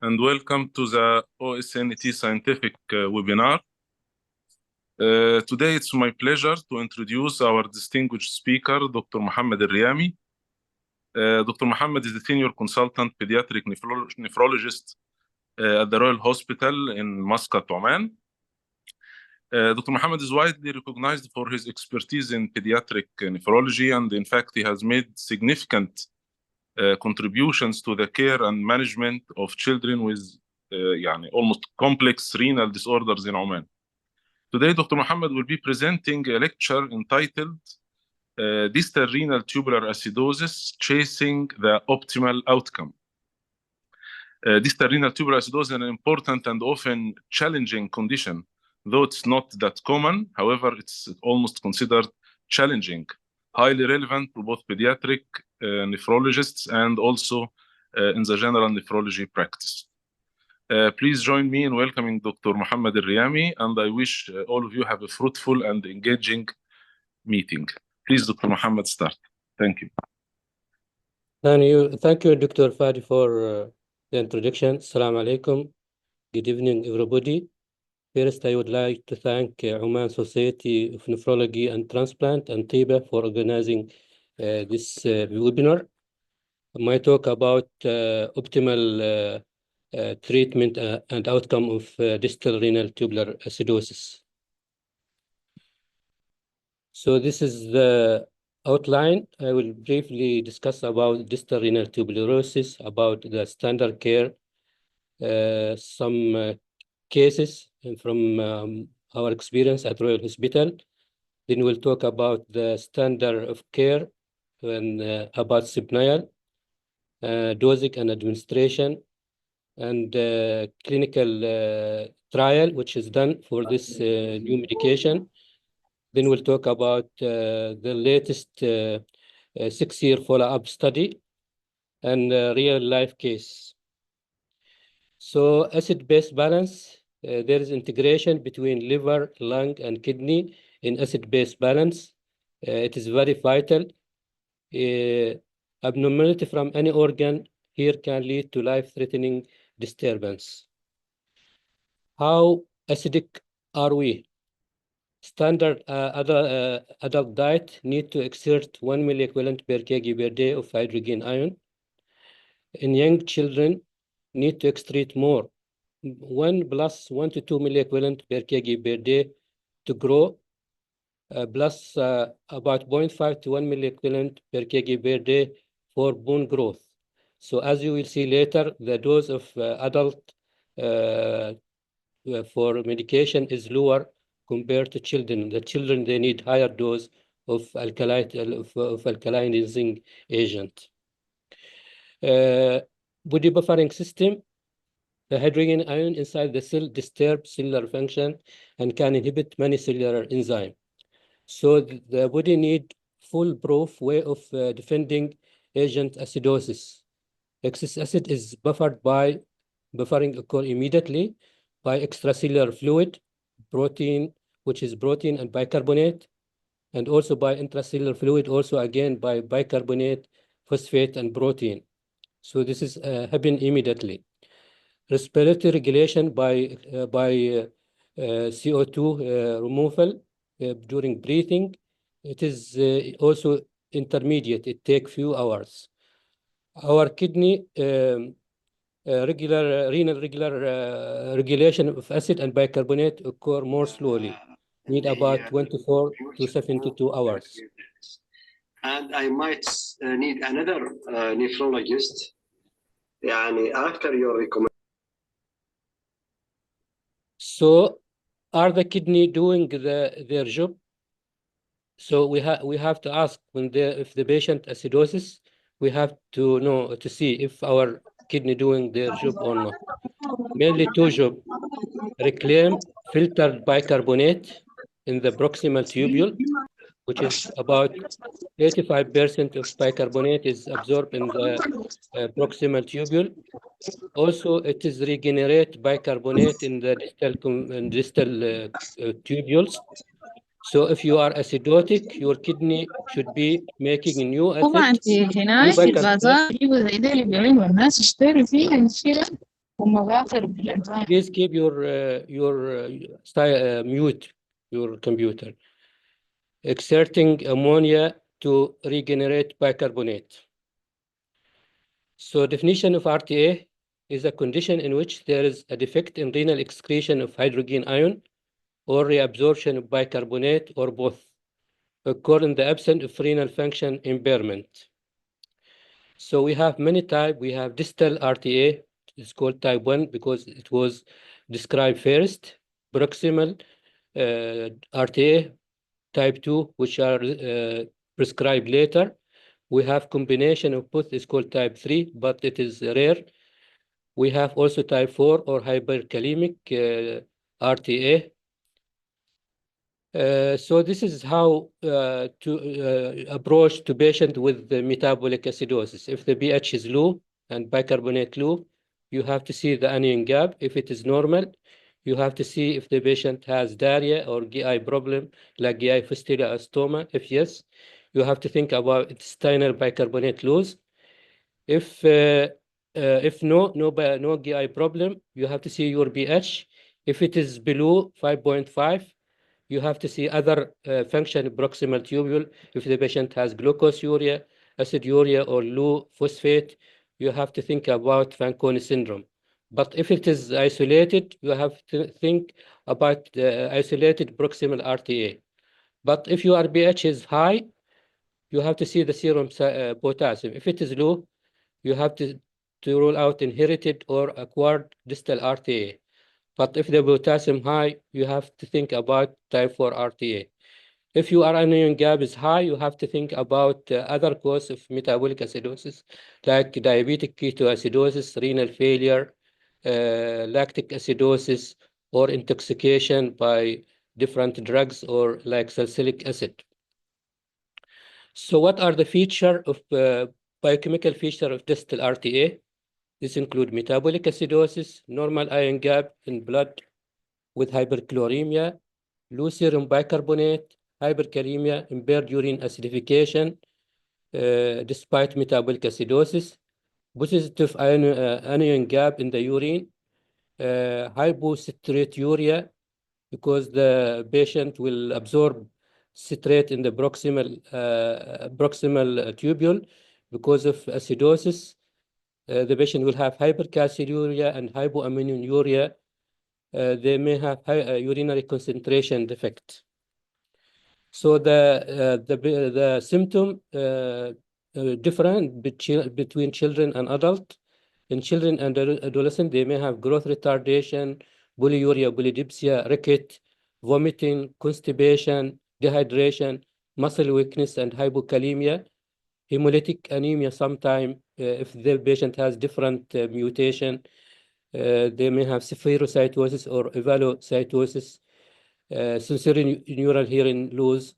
and welcome to the OSNT Scientific webinar. Today, it's my pleasure to introduce our distinguished speaker, Dr. Mohamed Riyami. Dr. Mohamed is the senior consultant pediatric nephrologist at the Royal Hospital in Muscat, Oman. Dr. Mohamed is widely recognized for his expertise in pediatric nephrology, and in fact, he has made significant contributions to the care and management of children with almost complex renal disorders in Oman. Today, Dr. Mohamed will be presenting a lecture entitled Distal Renal Tubular Acidosis, Chasing the Optimal Outcome. Distal renal tubular acidosis is an important and often challenging condition, though it's not that common. However, it's almost considered challenging, highly relevant to both pediatric nephrologists and also in the general nephrology practice. Please join me in welcoming Dr. Mohamed Riyami, and I wish all of you have a fruitful and engaging meeting. Please, Dr. Mohamed, start. Thank you. Thank you, Dr. Fadi, for the introduction. Assalamu alaikum. Good evening, everybody. First, I would like to thank Oman Society of Nephrology and Transplant and TIBA for organizing this webinar. My talk about optimal treatment and outcome of distal renal tubular acidosis. So this is the outline. I will briefly discuss about distal renal tubulosis, about the standard care, some cases from our experience at Royal Hospital. Then we'll talk about the standard of care and about Cypnial, dosing and administration, and clinical trial, which is done for this new medication. Then we'll talk about the latest 6-year follow-up study and real-life case. So acid-base balance, there is integration between liver, lung, and kidney in acid-base balance. It is very vital. Abnormality from any organ here can lead to life-threatening disturbance. How acidic are we? Standard adult diet need to exert 1 milliequivalent per kg per day of hydrogen ion. In young children, need to excrete more, 1 + 1 to 2 milliequivalent per kg per day to grow, plus about 0.5 to 1 milliequivalent per kg per day for bone growth. So as you will see later, the dose of adult for medication is lower compared to children. The children, they need higher dose of alkalinizing agent. Body buffering system, the hydrogen ion inside the cell disturbs cellular function and can inhibit many cellular enzymes. So the body need foolproof way of defending agent acidosis. Excess acid is buffered by buffering occur immediately by extracellular fluid, protein, which is protein and bicarbonate, and also by intracellular fluid, also again by bicarbonate, phosphate, and protein. So this is happen immediately. Respiratory regulation by CO2 removal during breathing. It is also intermediate. It takes few hours. Our kidney renal regulation of acid and bicarbonate occur more slowly, need about 24 to 72 hours. And I might need another nephrologist after your recommendation. So are the kidney doing their job? So we have to ask if the patient acidosis, we have to know to see if our kidney doing their job or not. Mainly two jobs: reclaim filtered bicarbonate in the proximal tubule, which is about 85% of bicarbonate is absorbed in the proximal tubule. Also, it is regenerate bicarbonate in the distal tubules. So if you are acidotic, your kidney should be making new acid. طبعا هناك البازار يجيبوا زي ده اللي بيعملوا الناس يشتروا فيه الشراء Please keep mute your computer. Exerting ammonia to regenerate bicarbonate. So definition of RTA is a condition in which there is a defect in renal excretion of hydrogen ion or reabsorption of bicarbonate or both, occur in the absence of renal function impairment. So we have many types. We have distal RTA. It's called type 1 because it was described first. Proximal RTA type 2, which are prescribed later. We have combination of both. It's called type 3, but it is rare. We have also type 4 or hyperkalemic RTA. So this is how to approach to patient with the metabolic acidosis. If the pH is low and bicarbonate low, you have to see the anion gap. If it is normal, you have to see if the patient has diarrhea or GI problem, like GI fistula or stoma. If yes, you have to think about intestinal bicarbonate loss. If no GI problem, you have to see your pH. If it is below 5.5, you have to see other function proximal tubule. If the patient has glucoseuria, aciduria, or low phosphate, you have to think about Fanconi syndrome. But if it is isolated, you have to think about isolated proximal RTA. But if your pH is high, you have to see the serum potassium. If it is low, you have to rule out inherited or acquired distal RTA. But if the potassium high, you have to think about type 4 RTA. If your anion gap is high, you have to think about other causes of metabolic acidosis, like diabetic ketoacidosis, renal failure, lactic acidosis, or intoxication by different drugs or like salicylic acid. So what are the features of biochemical feature of distal RTA? This include metabolic acidosis, normal ion gap in blood with hyperchloremia, low serum bicarbonate, hyperkalemia, impaired urine acidification despite metabolic acidosis, positive anion gap in the urine, hypocitraturia because the patient will absorb citrate in the proximal tubule because of acidosis. The patient will have hypercalciuria and hypoaminonuria. They may have high urinary concentration defect. So the symptom different between children and adult. In children and adolescents, they may have growth retardation, polyuria, polydipsia, ricket, vomiting, constipation, dehydration, muscle weakness, and hypokalemia. Hemolytic anemia sometime, if the patient has different mutation, they may have spherocytosis or evalocytosis, sensory neural hearing loss,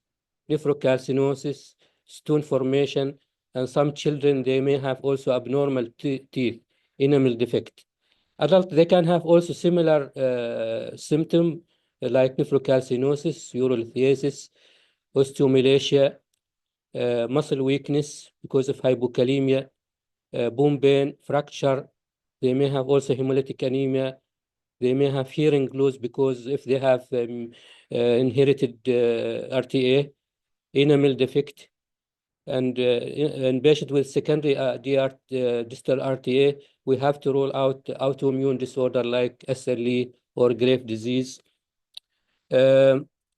nephrocalcinosis, stone formation, and some children, they may have also abnormal teeth, enamel defect. Adults, they can have also similar symptom like nephrocalcinosis, urolithiasis, osteomalacia, muscle weakness because of hypokalemia, bone pain, fracture. They may have also hemolytic anemia. They may have hearing loss because if they have inherited RTA, enamel defect, and patient with secondary distal RTA, we have to rule out autoimmune disorder like SLE or Graves' disease.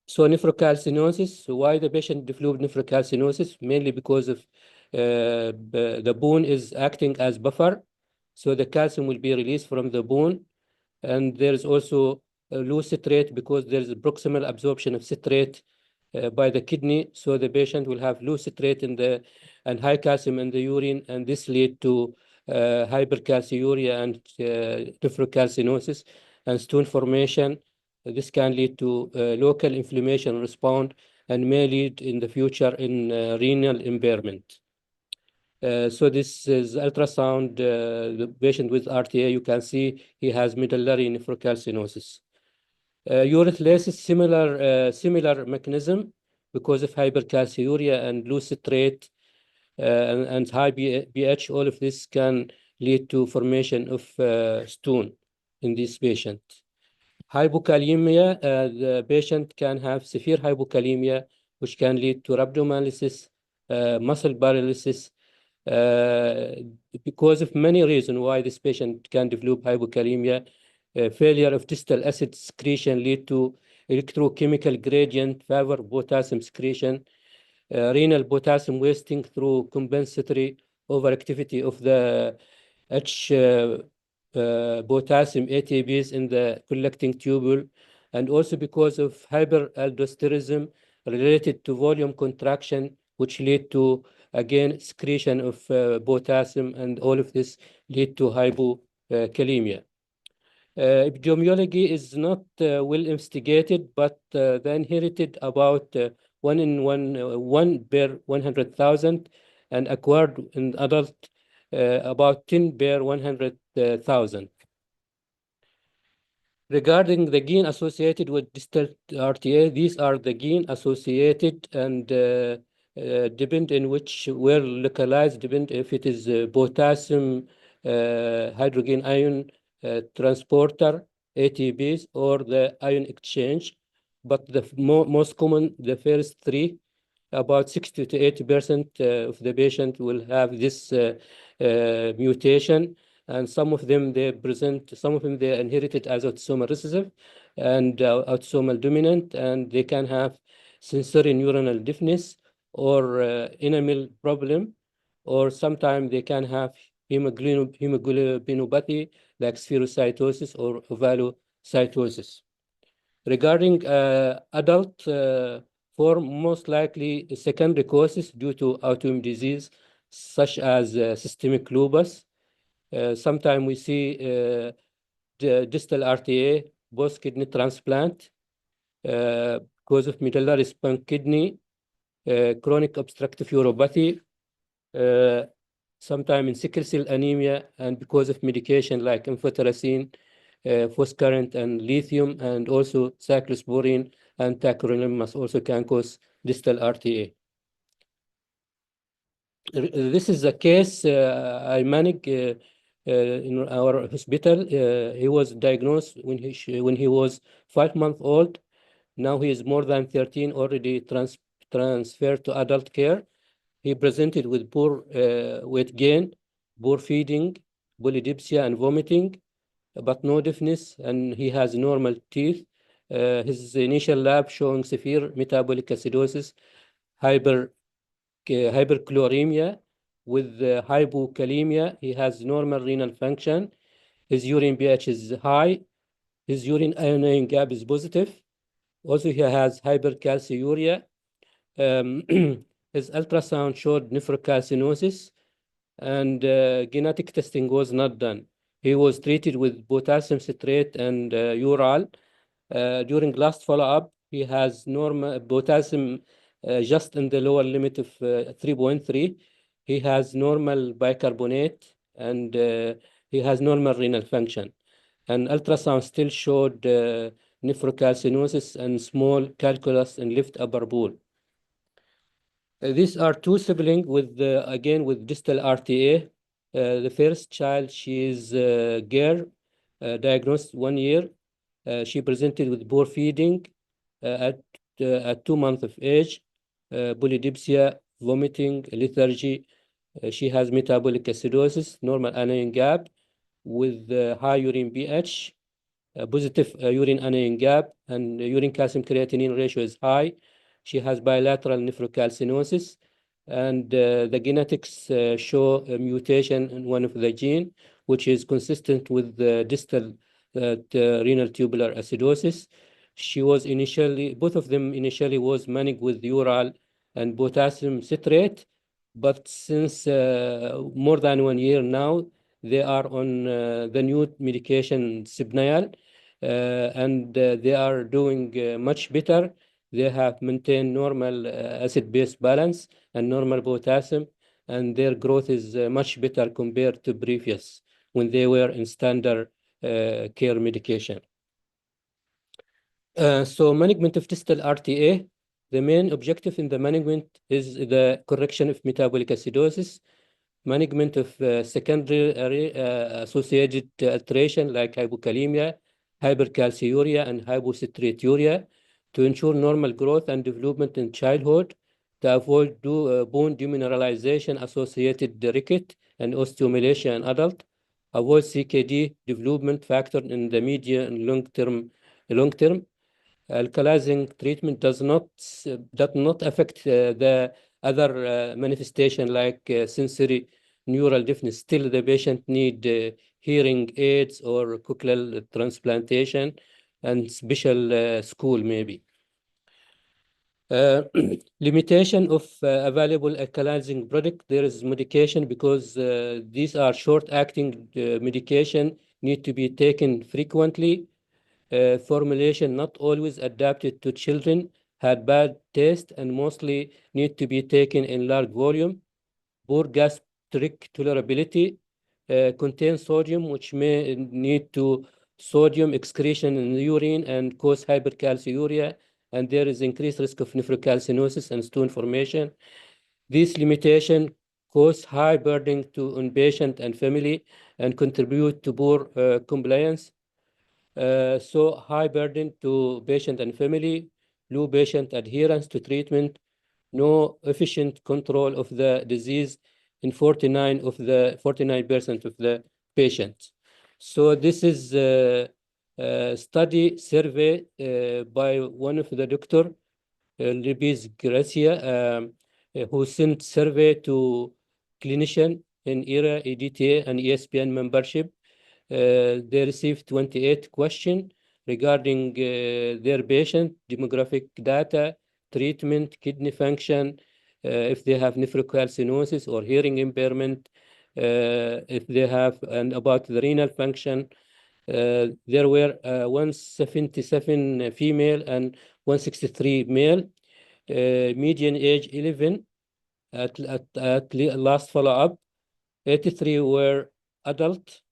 So nephrocalcinosis, why the patient developed nephrocalcinosis? Mainly because of the bone is acting as buffer, so the calcium will be released from the bone, and there is also low citrate because there is a proximal absorption of citrate by the kidney, so the patient will have low citrate and high calcium in the urine, and this lead to hypercalciuria and nephrocalcinosis and stone formation. This can lead to local inflammation response and may lead in the future in renal impairment. So this is ultrasound, the patient with RTA, you can see he has medullary nephrocalcinosis. Urolithiasis, similar mechanism because of hypercalciuria and low citrate and high pH, all of this can lead to formation of stone. in this patient. Hypokalemia, the patient can have severe hypokalemia, which can lead to rhabdomyolysis, muscle paralysis, because of many reasons why this patient can develop hypokalemia. Failure of distal acid secretion lead to electrochemical gradient favor potassium secretion, renal potassium wasting through compensatory overactivity of the potassium ATPs in the collecting tubule, and also because of hyperaldosteronism related to volume contraction, which lead to, again, secretion of potassium, and all of this lead to hypokalemia. Epidemiology is not well investigated, but the inherited about 1 per 100,000, and acquired in adult about 10 per 100,000. Regarding the gene associated with distal RTA, these are the gene associated and depend in which were localized, depend if it is potassium hydrogen ion transporter, ATPs, or the ion exchange. But the most common, the first three, about 60 to 80% of the patient will have this mutation, and some of them they are inherited as autosomal recessive and autosomal dominant, and they can have sensory neuronal deafness or enamel problem, or sometimes they can have hemoglobinopathy like spherocytosis or ovalocytosis. Regarding adult form, most likely secondary causes due to autoimmune disease, such as systemic lupus. Sometimes we see the distal RTA, post kidney transplant, cause of medullary spine kidney, chronic obstructive uropathy, sometimes in sickle cell anemia, and because of medication like amphotericin, phoscarent, and lithium, and also cyclosporine and tacrolimus also can cause distal RTA. This is a case I manage in our hospital. He was diagnosed when he was 5 months old. Now he is more than 13, already transferred to adult care. He presented with poor weight gain, poor feeding, polydipsia, and vomiting, but no deafness, and he has normal teeth. His initial lab showing severe metabolic acidosis, hyperchloremia with hypokalemia. He has normal renal function. His urine pH is high. His urine ion gap is positive. Also, he has hypercalciuria. His ultrasound showed nephrocalcinosis, and genetic testing was not done. He was treated with potassium citrate and ural. During last follow-up, he has normal potassium just in the lower limit of 3.3. He has normal bicarbonate, and he has normal renal function. And ultrasound still showed nephrocalcinosis and small calculus in left upper pool. These are two siblings with, again, with distal RTA. The first child, she is a girl, diagnosed 1 year. She presented with poor feeding at 2 months of age, polydipsia, vomiting, lethargy. She has metabolic acidosis, normal anion gap with high urine pH, positive urine anion gap, and urine calcium creatinine ratio is high. She has bilateral nephrocalcinosis, and the genetics show a mutation in one of the gene, which is consistent with the distal renal tubular acidosis. She was initially, both of them initially was managed with ural and potassium citrate, but since more than 1 year now, they are on the new medication Sibnial, and they are doing much better. They have maintained normal acid-base balance and normal potassium, and their growth is much better compared to previous when they were in standard care medication. So management of distal RTA, the main objective in the management is the correction of metabolic acidosis, management of secondary associated alteration like hypokalemia, hypercalciuria, and hypocitraturia to ensure normal growth and development in childhood, to avoid bone demineralization associated ricket and osteomalacia in adult, avoid CKD development factor in the medium and long term. Alkalizing treatment does not affect the other manifestation like sensory neural deafness. Still, the patient need hearing aids or cochlear transplantation and special school maybe. Limitation of available alkalizing product. There is medication because these are short-acting medication need to be taken frequently. Formulation not always adapted to children, had bad taste, and mostly need to be taken in large volume. Poor gastric tolerability, contain sodium, which may need to sodium excretion in the urine and cause hypercalciuria, and there is increased risk of nephrocalcinosis and stone formation. This limitation cause high burden on patient and family and contribute to poor compliance. So high burden to patient and family, low patient adherence to treatment, no efficient control of the disease in 49% of the patients. So this is a study survey by one of the doctor, Libis Gracia, who sent survey to clinician in ERA, EDTA, and ESPN membership. They received 28 questions regarding their patient, demographic data, treatment, kidney function, if they have nephrocalcinosis or hearing impairment, if they have, and about the renal function. There were 177 female and 163 male, median age 11 at last follow-up. 83 were adult.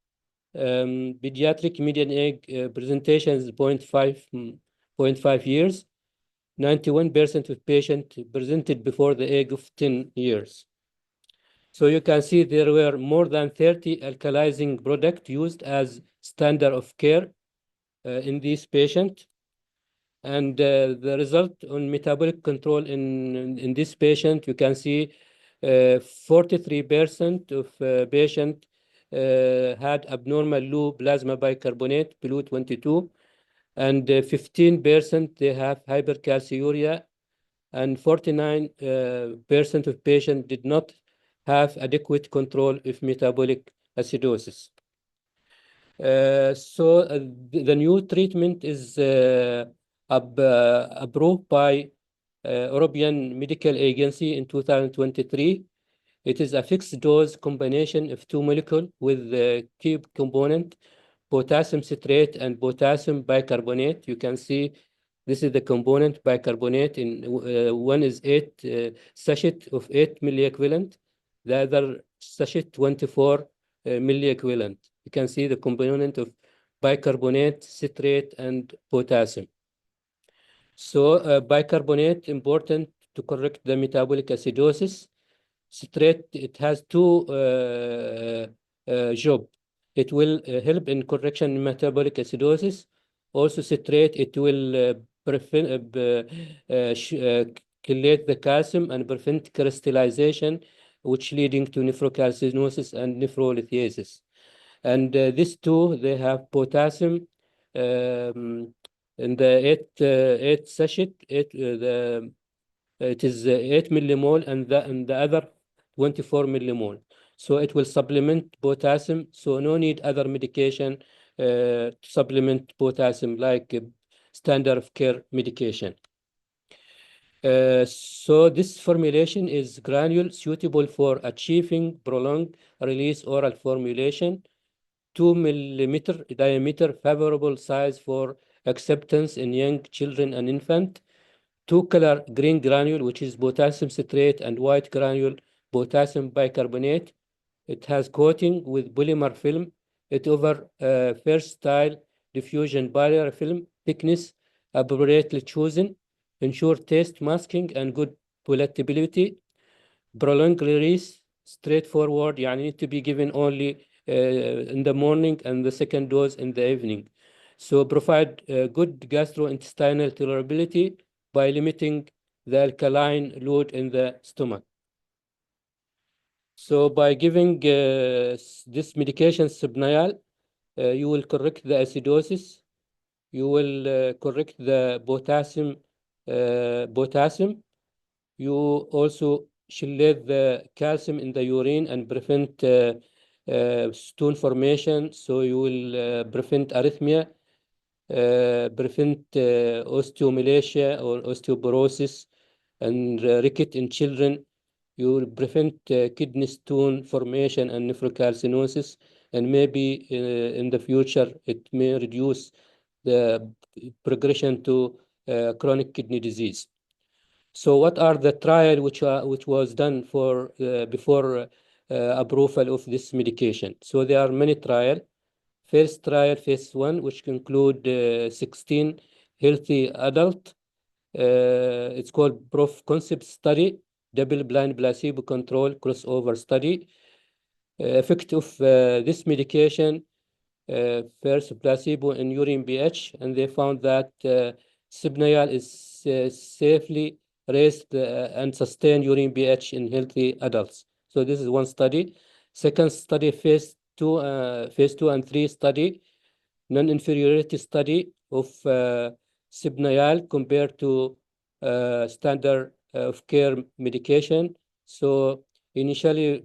Pediatric median age presentation is 0.5 years. 91% of patients presented before the age of 10 years. So you can see there were more than 30 alkalizing products used as standard of care in these patients. And the result on metabolic control in this patient, you can see 43% of patients had abnormal low plasma bicarbonate below 22, and 15% they have hypercalciuria, and 49% of patients did not have adequate control of metabolic acidosis. So the new treatment is approved by European Medical Agency in 2023. It is a fixed dose combination of two molecules with the key component, potassium citrate and potassium bicarbonate. You can see this is the component bicarbonate. In one is 8 sachet of 8 milliequivalent, the other sachet 24 milliequivalent. You can see the component of bicarbonate, citrate, and potassium. So bicarbonate important to correct the metabolic acidosis. Citrate, it has two jobs. It will help in correction in metabolic acidosis. Also citrate, it will chelate the calcium and prevent crystallization, which leading to nephrocalcinosis and nephrolithiasis. And these two, they have potassium in the 8 sachet, it is 8 millimole, and the other 24 millimole. So it will supplement potassium. So no need other medication to supplement potassium like standard of care medication. So this formulation is granule suitable for achieving prolonged release oral formulation, 2 millimeter diameter, favorable size for acceptance in young children and infant. Two color green granule, which is potassium citrate, and white granule, potassium bicarbonate. It has coating with polymer film. It over versatile diffusion barrier film thickness, appropriately chosen, ensure taste masking and good palatability, prolonged release, straightforward, يعني need to be given only in the morning and the second dose in the evening. So provide good gastrointestinal tolerability by limiting the alkaline load in the stomach. So by giving this medication, Subnial, you will correct the acidosis, you will correct the potassium. You also chelate the calcium in the urine and prevent stone formation. So you will prevent arrhythmia, prevent osteomalacia or osteoporosis and ricket in children. You will prevent kidney stone formation and nephrocalcinosis, and maybe in the future it may reduce the progression to chronic kidney disease. So what are the trial which was done for before approval of this medication? So there are many trials. First trial, phase 1, which include 16 healthy adult. It's called proof of concept study, double-blind placebo-controlled crossover study. Effect of this medication, first placebo in urine pH, and they found that Subnial is safely raised and sustained urine pH in healthy adults. So this is one study. Second study, phase 2 and 3 study, non-inferiority study of Subnial compared to standard of care medication. So initially,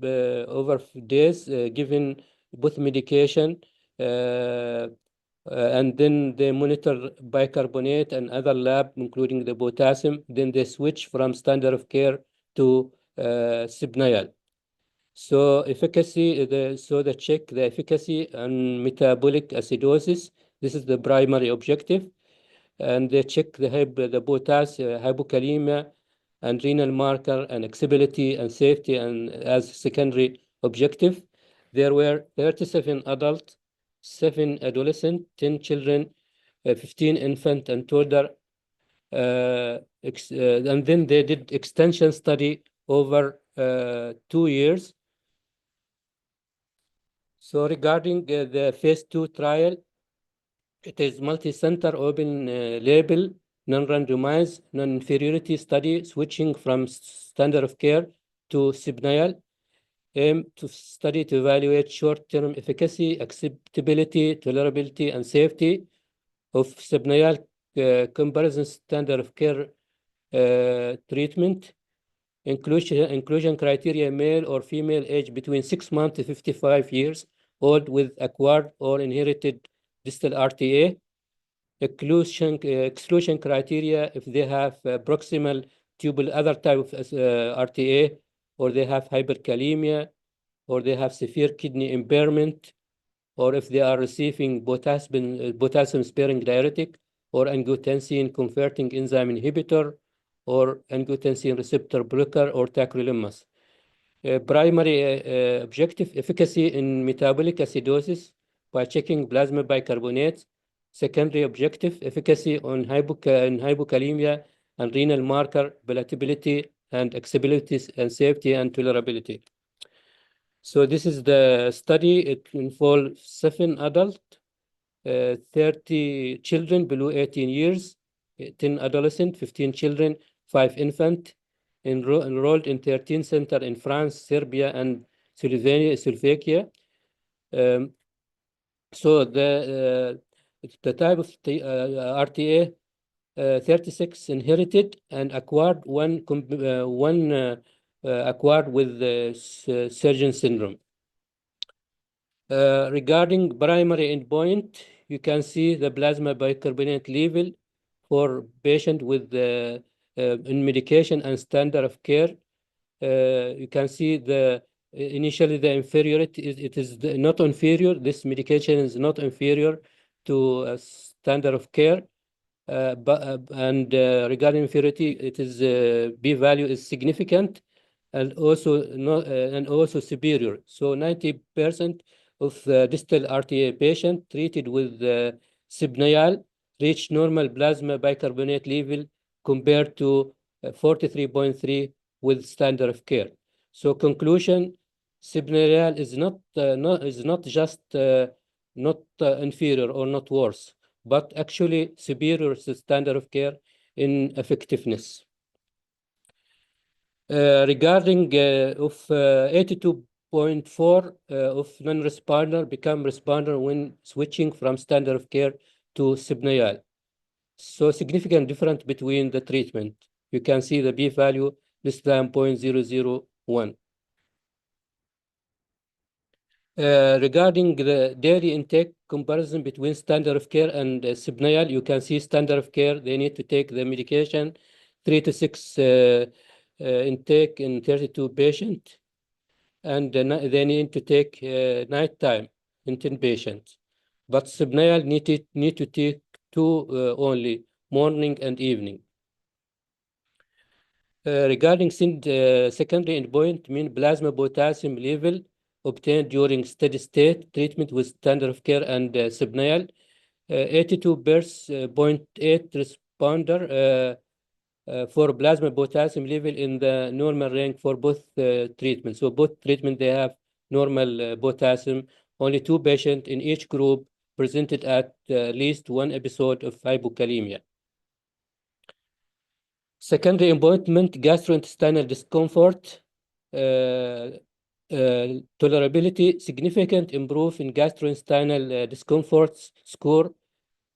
over days, given both medication, and then they monitor bicarbonate and other lab, including the potassium. Then they switch from standard of care to Subnial. So efficacy, they check the efficacy on metabolic acidosis. This is the primary objective. And they check the potassium, hypokalemia, and renal marker, and accessibility and safety, and as secondary objective. There were 37 adults, 7 adolescent, 10 children, 15 infant and toddler. And then they did extension study over 2 years. So regarding the phase 2 trial, it is multi-center open label, non-randomized, non-inferiority study, switching from standard of care to Subnial, aim to study to evaluate short-term efficacy, acceptability, tolerability, and safety of Subnial comparison standard of care treatment. Inclusion criteria, male or female, age between 6 months to 55 years old with acquired or inherited distal RTA. Exclusion criteria, if they have proximal tubular, other type of RTA, or they have hyperkalemia, or they have severe kidney impairment, or if they are receiving potassium-sparing diuretic, or angiotensin converting enzyme inhibitor, or angiotensin receptor blocker, or tacrolimus. Primary objective, efficacy in metabolic acidosis by checking plasma bicarbonate. Secondary objective, efficacy on hypokalemia and renal marker, palatability and accessibility and safety and tolerability. So this is the study. It involved 7 adults, 30 children below 18 years, 10 adolescents, 15 children, 5 infants, enrolled in 13 centers in France, Serbia, and Slovakia. So the type of RTA, 36 inherited and acquired, one acquired with Sjögren syndrome. Regarding primary endpoint, you can see the plasma bicarbonate level for patient with in medication and standard of care. You can see initially the inferiority, it is not inferior. This medication is not inferior to standard of care. Regarding inferiority, it is p-value is significant and also superior. So 90% of distal RTA patient treated with Subnial reached normal plasma bicarbonate level compared to 43.3 with standard of care. So conclusion, Sibneyal is not just not inferior or not worse, but actually superior to standard of care in effectiveness. Regarding of 82.4 of non-responder become responder when switching from standard of care to Sibneyal. So significant difference between the treatment. You can see the p-value less than 0.001. Regarding the daily intake comparison between standard of care and Sibneyal, you can see standard of care, they need to take the medication 3 to 6 intake in 32 patients, and they need to take nighttime in 10 patients. But Sibneyal need to take 2 only, morning and evening. Regarding secondary endpoint, mean plasma potassium level obtained during steady state treatment with standard of care and Sibneyal, 82.8 responder for plasma potassium level in the normal range for both treatments. So both treatment, they have normal potassium. Only 2 patients in each group presented at least 1 episode of hypokalemia. Secondary endpoint, gastrointestinal discomfort, tolerability, significant improve in gastrointestinal discomfort score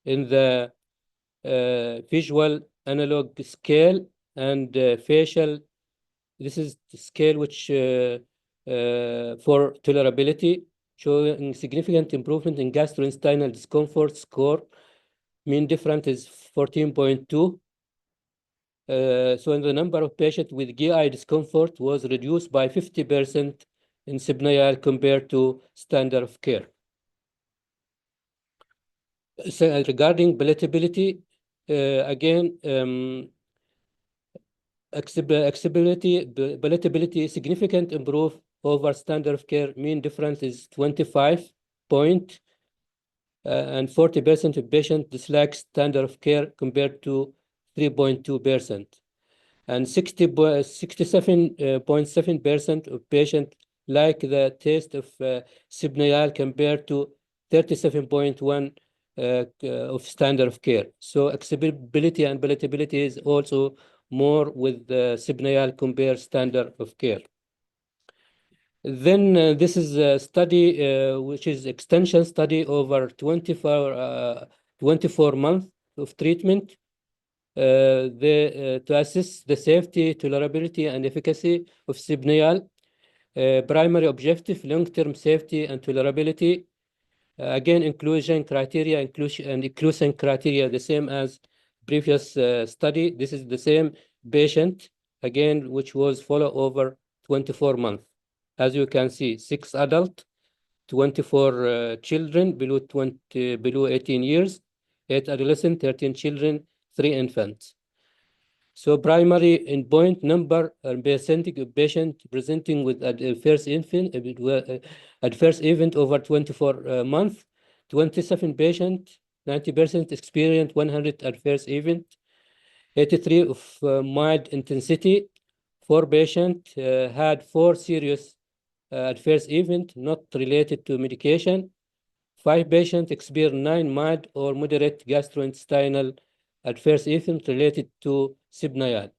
in the visual analog scale and facial. This is the scale which for tolerability, showing significant improvement in gastrointestinal discomfort score. Mean difference is 14.2. So the number of patients with GI discomfort was reduced by 50% in Sibneyal compared to standard of care. So regarding palatability, again, palatability significant improve over standard of care. Mean difference is 25 point, and 40% of patients dislike standard of care compared to 3.2%. And 67.7% of patients like the taste of Sibneyal compared to 37.1% of standard of care. So accessibility and palatability is also more with the Sibneyal compared standard of care. Then this is a study which is extension study over 24 months of treatment. To assess the safety, tolerability, and efficacy of Sibneyal. Primary objective, long-term safety and tolerability. Again, inclusion criteria, inclusion criteria, the same as previous study. This is the same patient, again, which was followed over 24 months. As you can see, 6 adults, 24 children below 18 years, 8 adolescents, 13 children, 3 infants. So primary endpoint number and percentage of patients presenting with adverse event over 24 months. 27 patients, 90% experienced 100 adverse event. 83 of mild intensity. 4 patients had 4 serious adverse event not related to medication. 5 patients experienced 9 mild or moderate gastrointestinal adverse event related to Sibneyal.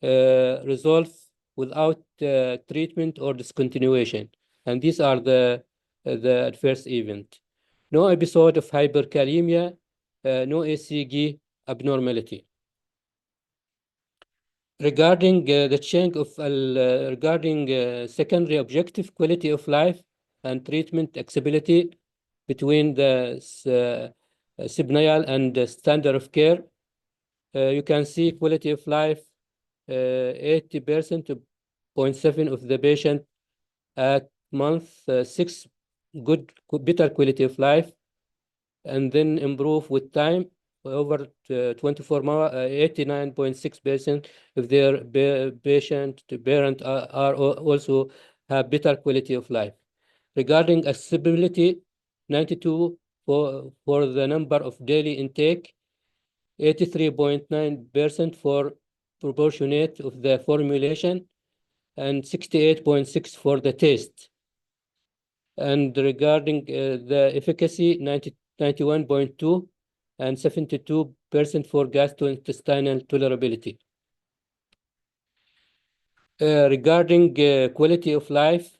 Resolve without treatment or discontinuation. And these are the adverse event. No episode of hyperkalemia, no ECG abnormality. Regarding the change of regarding secondary objective, quality of life and treatment accessibility between the Sibneyal and the standard of care, you can see quality of life, 80.7% of the patient at month 6 better quality of life, and then improve with time over 24 months. 89.6% of their parent are also have better quality of life. Regarding accessibility, 92 for the number of daily intake, 83.9% for proportionate of the formulation, and 68.6 for the taste. And regarding the efficacy, 91.2 and 72% for gastrointestinal tolerability. Regarding quality of life,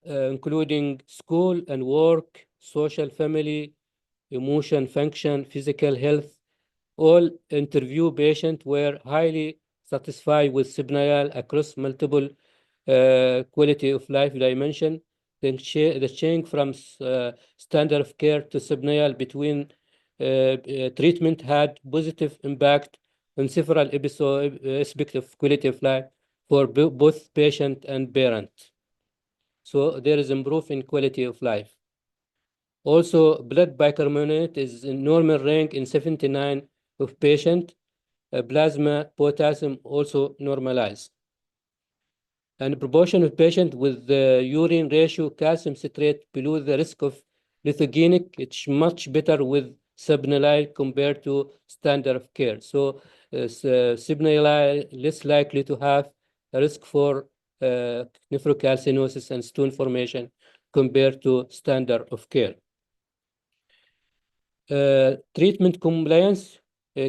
including school and work, social family, emotion, function, physical health, all interview patients were highly satisfied with Sibnayal across multiple quality of life dimension. The change from standard of care to Sibnayal between treatment had positive impact on several aspects of quality of life for both patient and parent. So there is improvement in quality of life. Also, blood bicarbonate is in normal range in 79 of patient. Plasma potassium also normalized. And proportion of patient with the urine ratio calcium citrate below the risk of lithogenic, it's much better with Sibnayal compared to standard of care. So Sibnayal less likely to have a risk for nephrocalcinosis and stone formation compared to standard of care. Treatment compliance,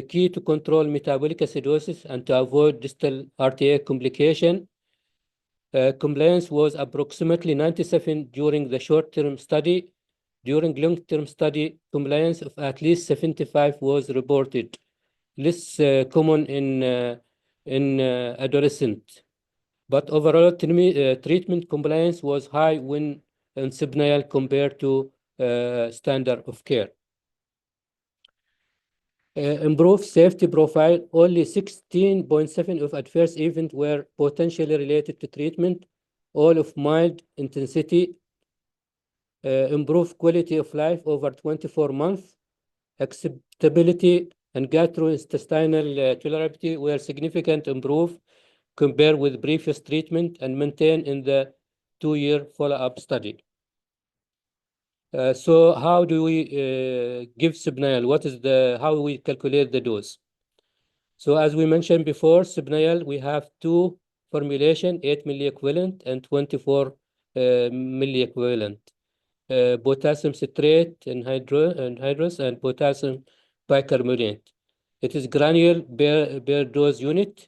key to control metabolic acidosis and to avoid distal RTA complication. Compliance was approximately 97 during the short-term study. During long-term study, compliance of at least 75 was reported, less common in adolescent. But overall, treatment compliance was high when in Sibnayal compared to standard of care. Improved safety profile, only 16.7 of adverse events were potentially related to treatment, all of mild intensity. Improved quality of life over 24 months. Acceptability and gastrointestinal tolerability were significant improved compared with previous treatment and maintained in the 2-year follow-up study. So how do we give Sibnayal? How we calculate the dose? So as we mentioned before, Sibnayal, we have two formulation, 8 milliequivalent and 24 milliequivalent. Potassium citrate anhydrous and potassium bicarbonate. It is granule per dose unit,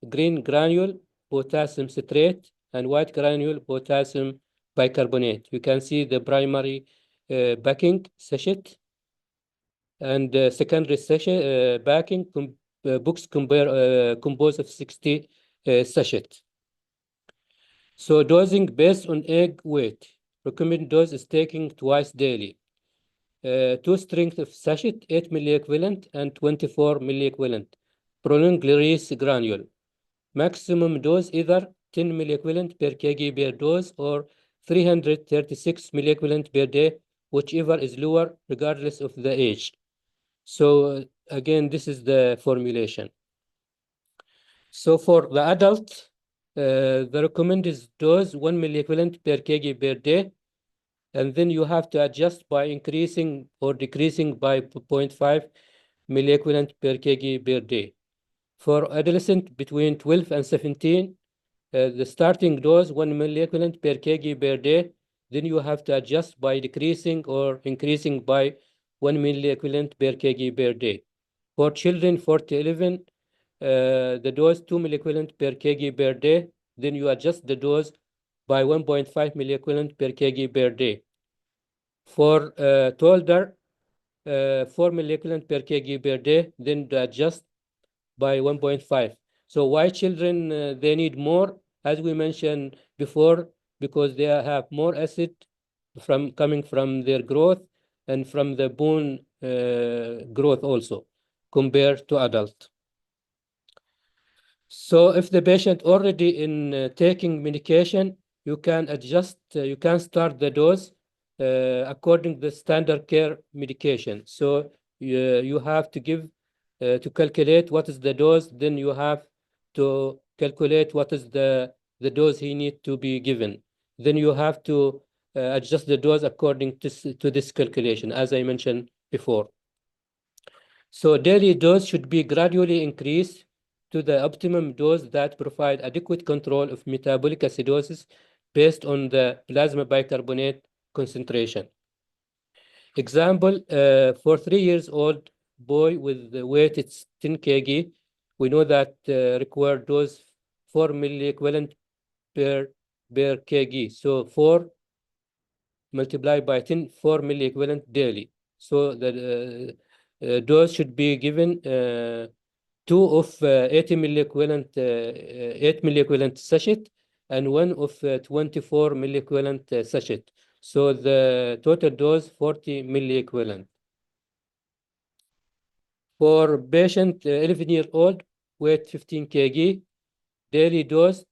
green granule, potassium citrate, and white granule, potassium bicarbonate. You can see the primary backing sachet and secondary sachet backing books composed of 60 sachet. So dosing based on egg weight. Recommended dose is taking twice daily. 2 strength of sachet, 8 milliequivalent and 24 milliequivalent. Prolonged release granule. Maximum dose either 10 milliequivalent per kg per dose or 336 milliequivalent per day, whichever is lower regardless of the age. So again, this is the formulation. So for the adult, the recommended dose 1 milliequivalent per kg per day, and then you have to adjust by increasing or decreasing by 0.5 milliequivalent per kg per day. For adolescent between 12 and 17, the starting dose 1 milliequivalent per kg per day, then you have to adjust by decreasing or increasing by 1 milliequivalent per kg per day. For children 4 to 11, the dose 2 milliequivalent per kg per day, then you adjust the dose by 1.5 milliequivalent per kg per day. For older, 4 milliequivalent per kg per day, then adjust by 1.5. So why children, they need more, as we mentioned before, because they have more acid coming from their growth and from the bone growth also, compared to adult. So if the patient already in taking medication, you can adjust, you can start the dose according to the standard care medication. So you have to give, to calculate what is the dose, then you have to calculate what is the dose he need to be given. Then you have to adjust the dose according to this calculation, as I mentioned before. So daily dose should be gradually increased to the optimum dose that provide adequate control of metabolic acidosis based on the plasma bicarbonate concentration. Example, for 3 years old boy with the weight it's 10 kg, we know that required dose 4 milliequivalent per kg. So 4 multiplied by 10, 4 milliequivalent daily. So the dose should be given 2 of 80 milliequivalent, 8 milliequivalent sachet, and 1 of 24 milliequivalent sachet. So the total dose 40 milliequivalent. For patient 11-year-old, weight 15 kg, daily dose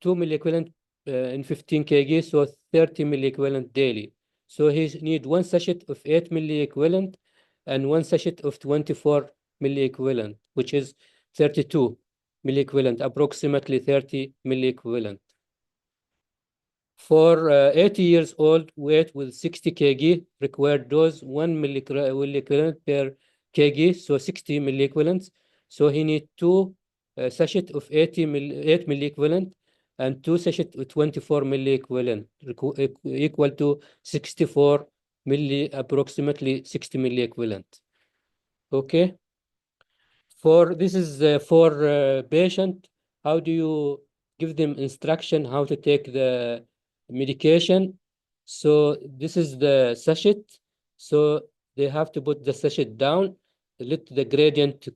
2 milliequivalent in 15 kg, so 30 milliequivalent daily. So he need 1 sachet of 8 milliequivalent and 1 sachet of 24 milliequivalent, which is 32 milliequivalent, approximately 30 milliequivalent. For 80 years old, weight with 60 kg, required dose 1 milliequivalent per kg, so 60 milliequivalents. So he need 2 sachet of 8 milliequivalent and 2 sachet of 24 milliequivalent, equal to 64 approximately 60 milliequivalent. Okay. This is for patient. How do you give them instruction how to take the medication? So this is the sachet. So they have to put the sachet down, let the gradient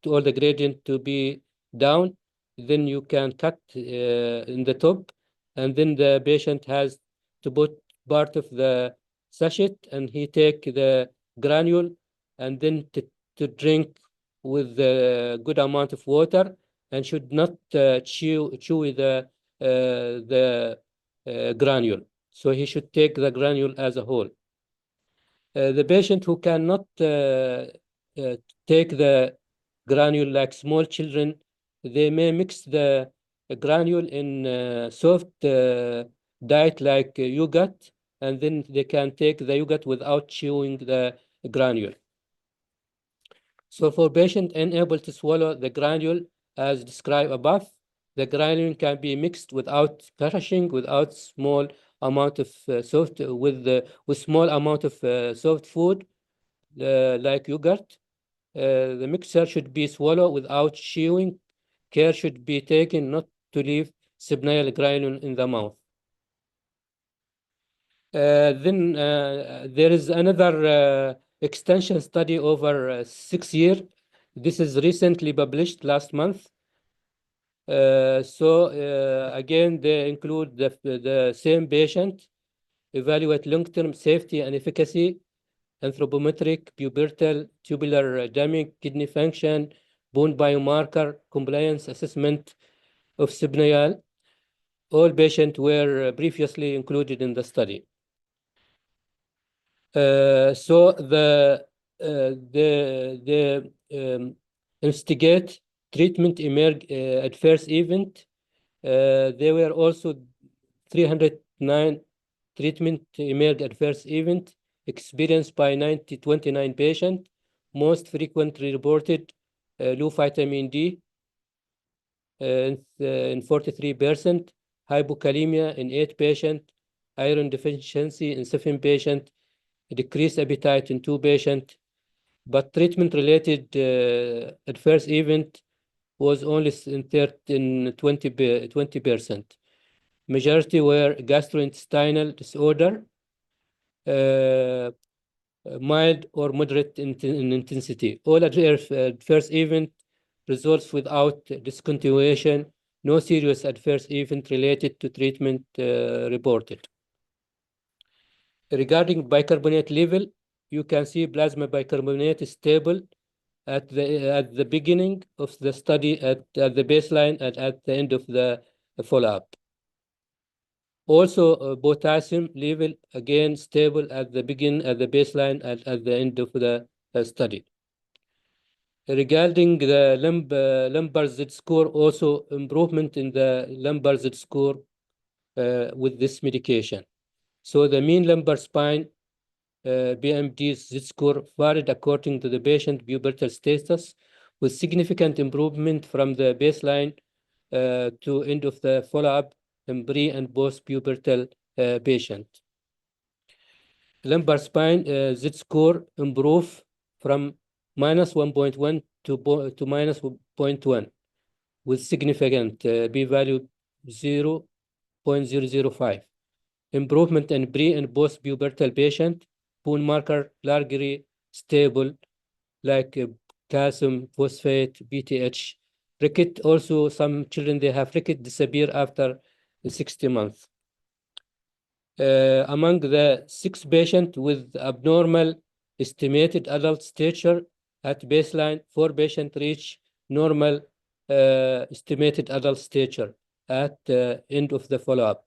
all the gradient to be down. Then you can cut in the top, and then the patient has to put part of the sachet, and he take the granule, and then to drink with a good amount of water, and should not chew the granule. So he should take the granule as a whole. The patient who cannot take the granule, like small children, they may mix the granule in soft diet like yogurt, and then they can take the yogurt without chewing the granule. So for patient unable to swallow the granule as described above, the granule can be mixed without crushing, without small amount of with small amount of soft food like yogurt. The mixture should be swallowed without chewing. Care should be taken not to leave subnal granule in the mouth. Then there is another extension study over 6 years. This is recently published last month. Again, they include the same patient, evaluate long-term safety and efficacy, anthropometric, pubertal, tubular damming, kidney function, bone biomarker, compliance assessment of subnal. All patients were previously included in the study. So the investigate treatment adverse event. There were also 309 treatment emerged adverse event experienced by 29 patients. Most frequently reported low vitamin D in 43%, hypokalemia in 8 patients, iron deficiency in 7 patients, decreased appetite in 2 patients, but treatment-related adverse event was only in 20%. Majority were gastrointestinal disorder, mild or moderate in intensity. All adverse event results without discontinuation. No serious adverse event related to treatment reported. Regarding bicarbonate level, you can see plasma bicarbonate is stable at the beginning of the study, at the baseline, and at the end of the follow-up. Also, potassium level again stable at the baseline, and at the end of the study. Regarding the lumbar Z-score, also improvement in the lumbar Z-score with this medication. So the mean lumbar spine BMD Z-score varied according to the patient pubertal status, with significant improvement from the baseline to end of the follow-up in pre and post-pubertal patient. Lumbar spine Z-score improve from -1.1 to -0.1 with significant p-value 0.005. Improvement in pre and post-pubertal patient, bone marker largely stable like calcium, phosphate, BTH. Ricket also, some children, they have ricket disappear after 60 months. Among the 6 patients with abnormal estimated adult stature at baseline, 4 patients reach normal estimated adult stature at the end of the follow-up.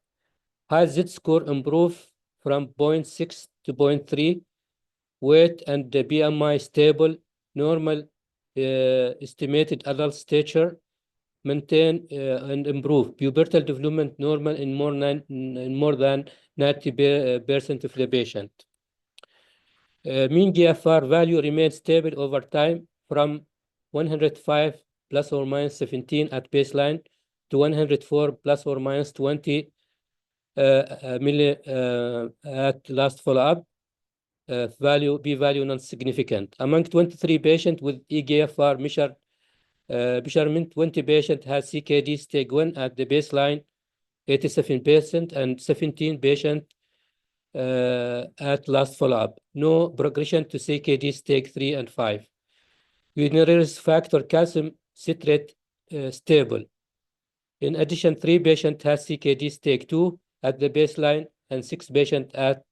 Height Z-score improve from 0.6 to 0.3, weight and the BMI stable, normal estimated adult stature, maintain and improve. Pubertal development normal in more than 90% of the patient. Mean GFR value remains stable over time from 105 plus or minus 17 at baseline to 104 plus or minus 20 at last follow-up. P-value non-significant. Among 23 patients with eGFR measurement, 20 patients had CKD stage 1 at the baseline, 87%, and 17 patients at last follow-up. No progression to CKD stage 3 and 5. Urinary risk factor calcium citrate stable. In addition, 3 patients had CKD stage 2 at the baseline and 6 patients at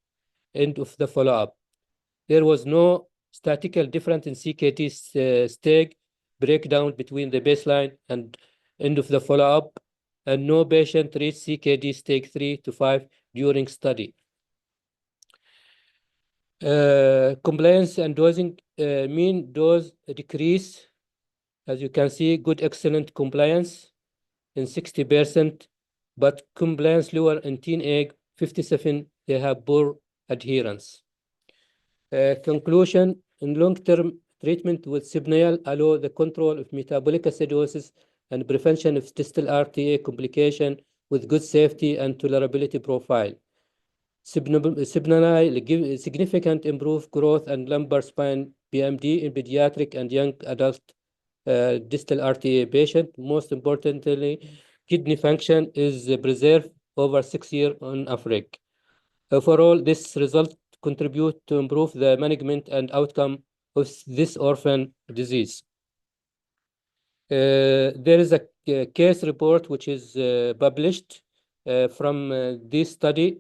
end of the follow-up. There was no statistical difference in CKD stage breakdown between the baseline and end of the follow-up, and no patient reached CKD stage 3 to 5 during study. Compliance and dosing, mean dose decrease. As you can see, good, excellent compliance in 60%, but compliance lower in teenage, 57, they have poor adherence. Conclusion, in long-term treatment with Sibnial allow the control of metabolic acidosis and prevention of distal RTA complication with good safety and tolerability profile. Sibnial give significant improved growth and lumbar spine BMD in pediatric and young adult distal RTA patient. Most importantly, kidney function is preserved over 6 years on average. Overall, this result contribute to improve the management and outcome of this orphan disease. There is a case report which is published from this study.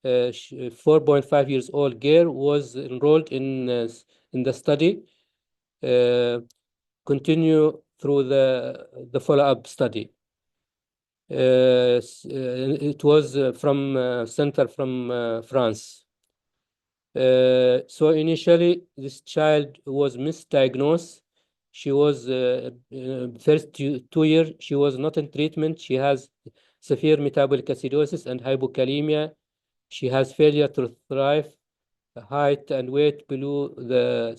4.5 years old girl was enrolled in the study. Continue through the follow-up study. It was from center from France. So initially, this child was misdiagnosed. She was first 2 years, she was not in treatment. She has severe metabolic acidosis and hypokalemia. She has failure to thrive, height and weight below the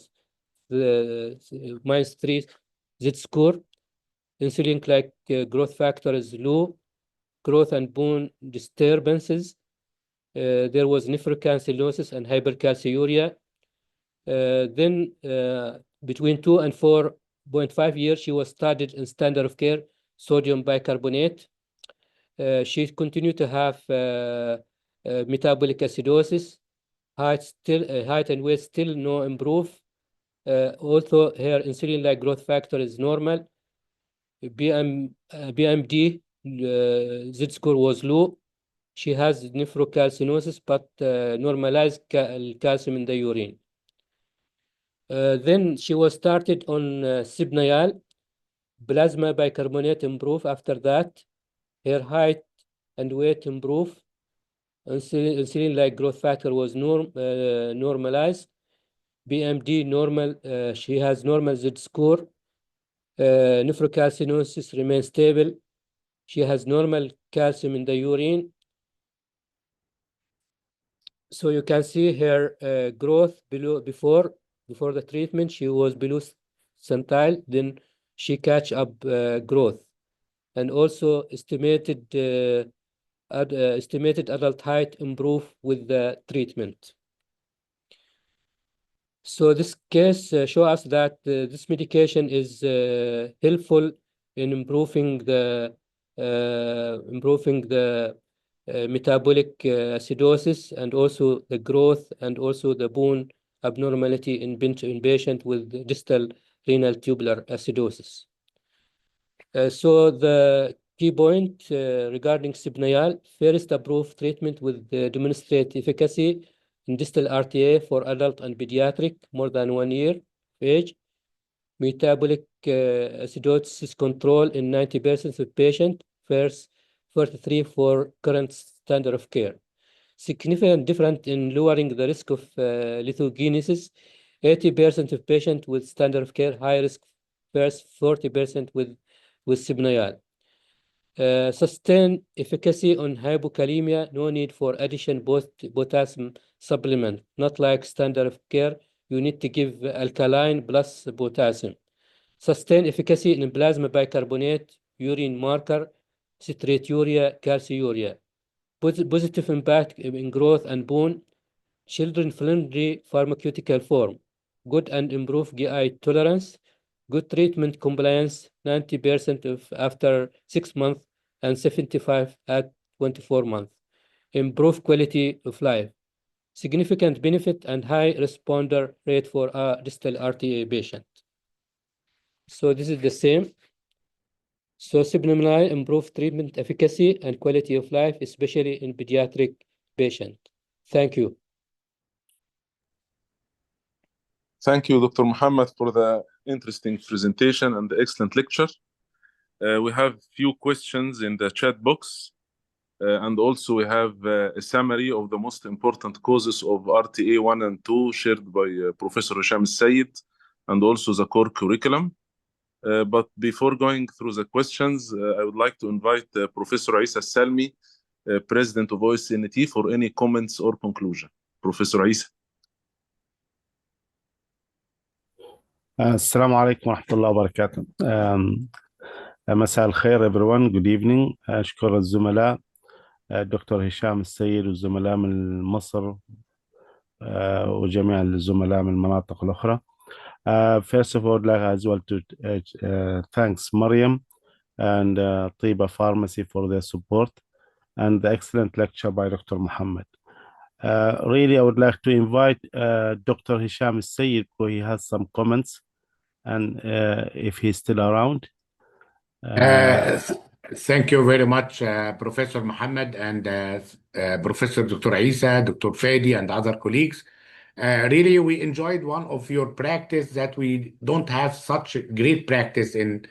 -3 Z-score. Insulin-like growth factor is low. Growth and bone disturbances. There was nephrocalcinosis and hypercalciuria. Then between 2 and 4.5 years, she was studied in standard of care, sodium bicarbonate. She continued to have metabolic acidosis. Height and weight still no improve. Also, her insulin-like growth factor is normal. BMD Z-score was low. She has nephrocalcinosis, but normalized calcium in the urine. Then she was started on Sibnial. Plasma bicarbonate improved after that. Her height and weight improved. Insulin-like growth factor was normalized. BMD normal. She has normal Z-score. Nephrocalcinosis remains stable. She has normal calcium in the urine. So you can see her growth before the treatment. She was below centile. Then she catch up growth, and also estimated adult height improve with the treatment. So this case show us that this medication is helpful in improving the metabolic acidosis, and also the growth, and also the bone abnormality in patient with distal renal tubular acidosis. So the key point regarding Sibnayal, first approved treatment with demonstrate efficacy in distal RTA for adult and pediatric more than 1 year of age. Metabolic acidosis control in 90% of patients, first 43 for current standard of care. Significant difference in lowering the risk of lithogenesis, 80% of patients with standard of care, high risk first 40% with Sibnayal. Sustained efficacy on hypokalemia, no need for addition potassium supplement, not like standard of care, you need to give alkaline plus potassium. Sustained efficacy in plasma bicarbonate, urine marker, citraturia, calciuria. Positive impact in growth and bone, children-friendly pharmaceutical form, good and improved GI tolerance, good treatment compliance, 90% of after 6 months and 75 at 24 months. Improved quality of life, significant benefit and high responder rate for a distal RTA patient. So this is the same. So Sibnayal improved treatment efficacy and quality of life, especially in pediatric patient. Thank you. Thank you, Dr. Mohamed, for the interesting presentation and the excellent lecture. We have few questions in the chat box, and also we have a summary of the most important causes of RTA 1 and 2 shared by Professor Hisham Sayed, and also the core curriculum. But before going through the questions, I would like to invite Professor Isa Salmi, President of OSNT, for any comments or conclusion. Professor Isa. السلام عليكم ورحمة الله وبركاته. مساء الخير everyone, good evening. أشكر الزملاء الدكتور هشام السيد والزملاء من مصر وجميع الزملاء من المناطق الأخرى. First of all, I'd like as well to thanks Mariam and Tiba Pharmacy for their support and the excellent lecture by Dr. Mohamed. Really, I would like to invite Dr. Hisham Sayed, who he has some comments, and if he's still around. Thank you very much, Professor Mohamed and Professor Dr. Isa, Dr. Fadi, and other colleagues. Really, we enjoyed one of your practice that we don't have such a great practice in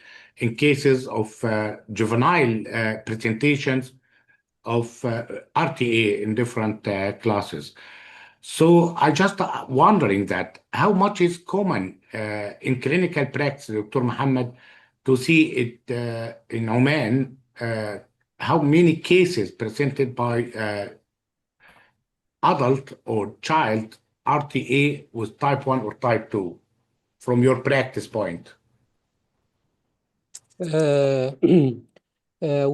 cases of juvenile presentations of RTA in different classes. So I just wondering that how much is common in clinical practice, Dr. Mohamed, to see it in Oman, how many cases presented by adult or child RTA with type 1 or type 2 from your practice point?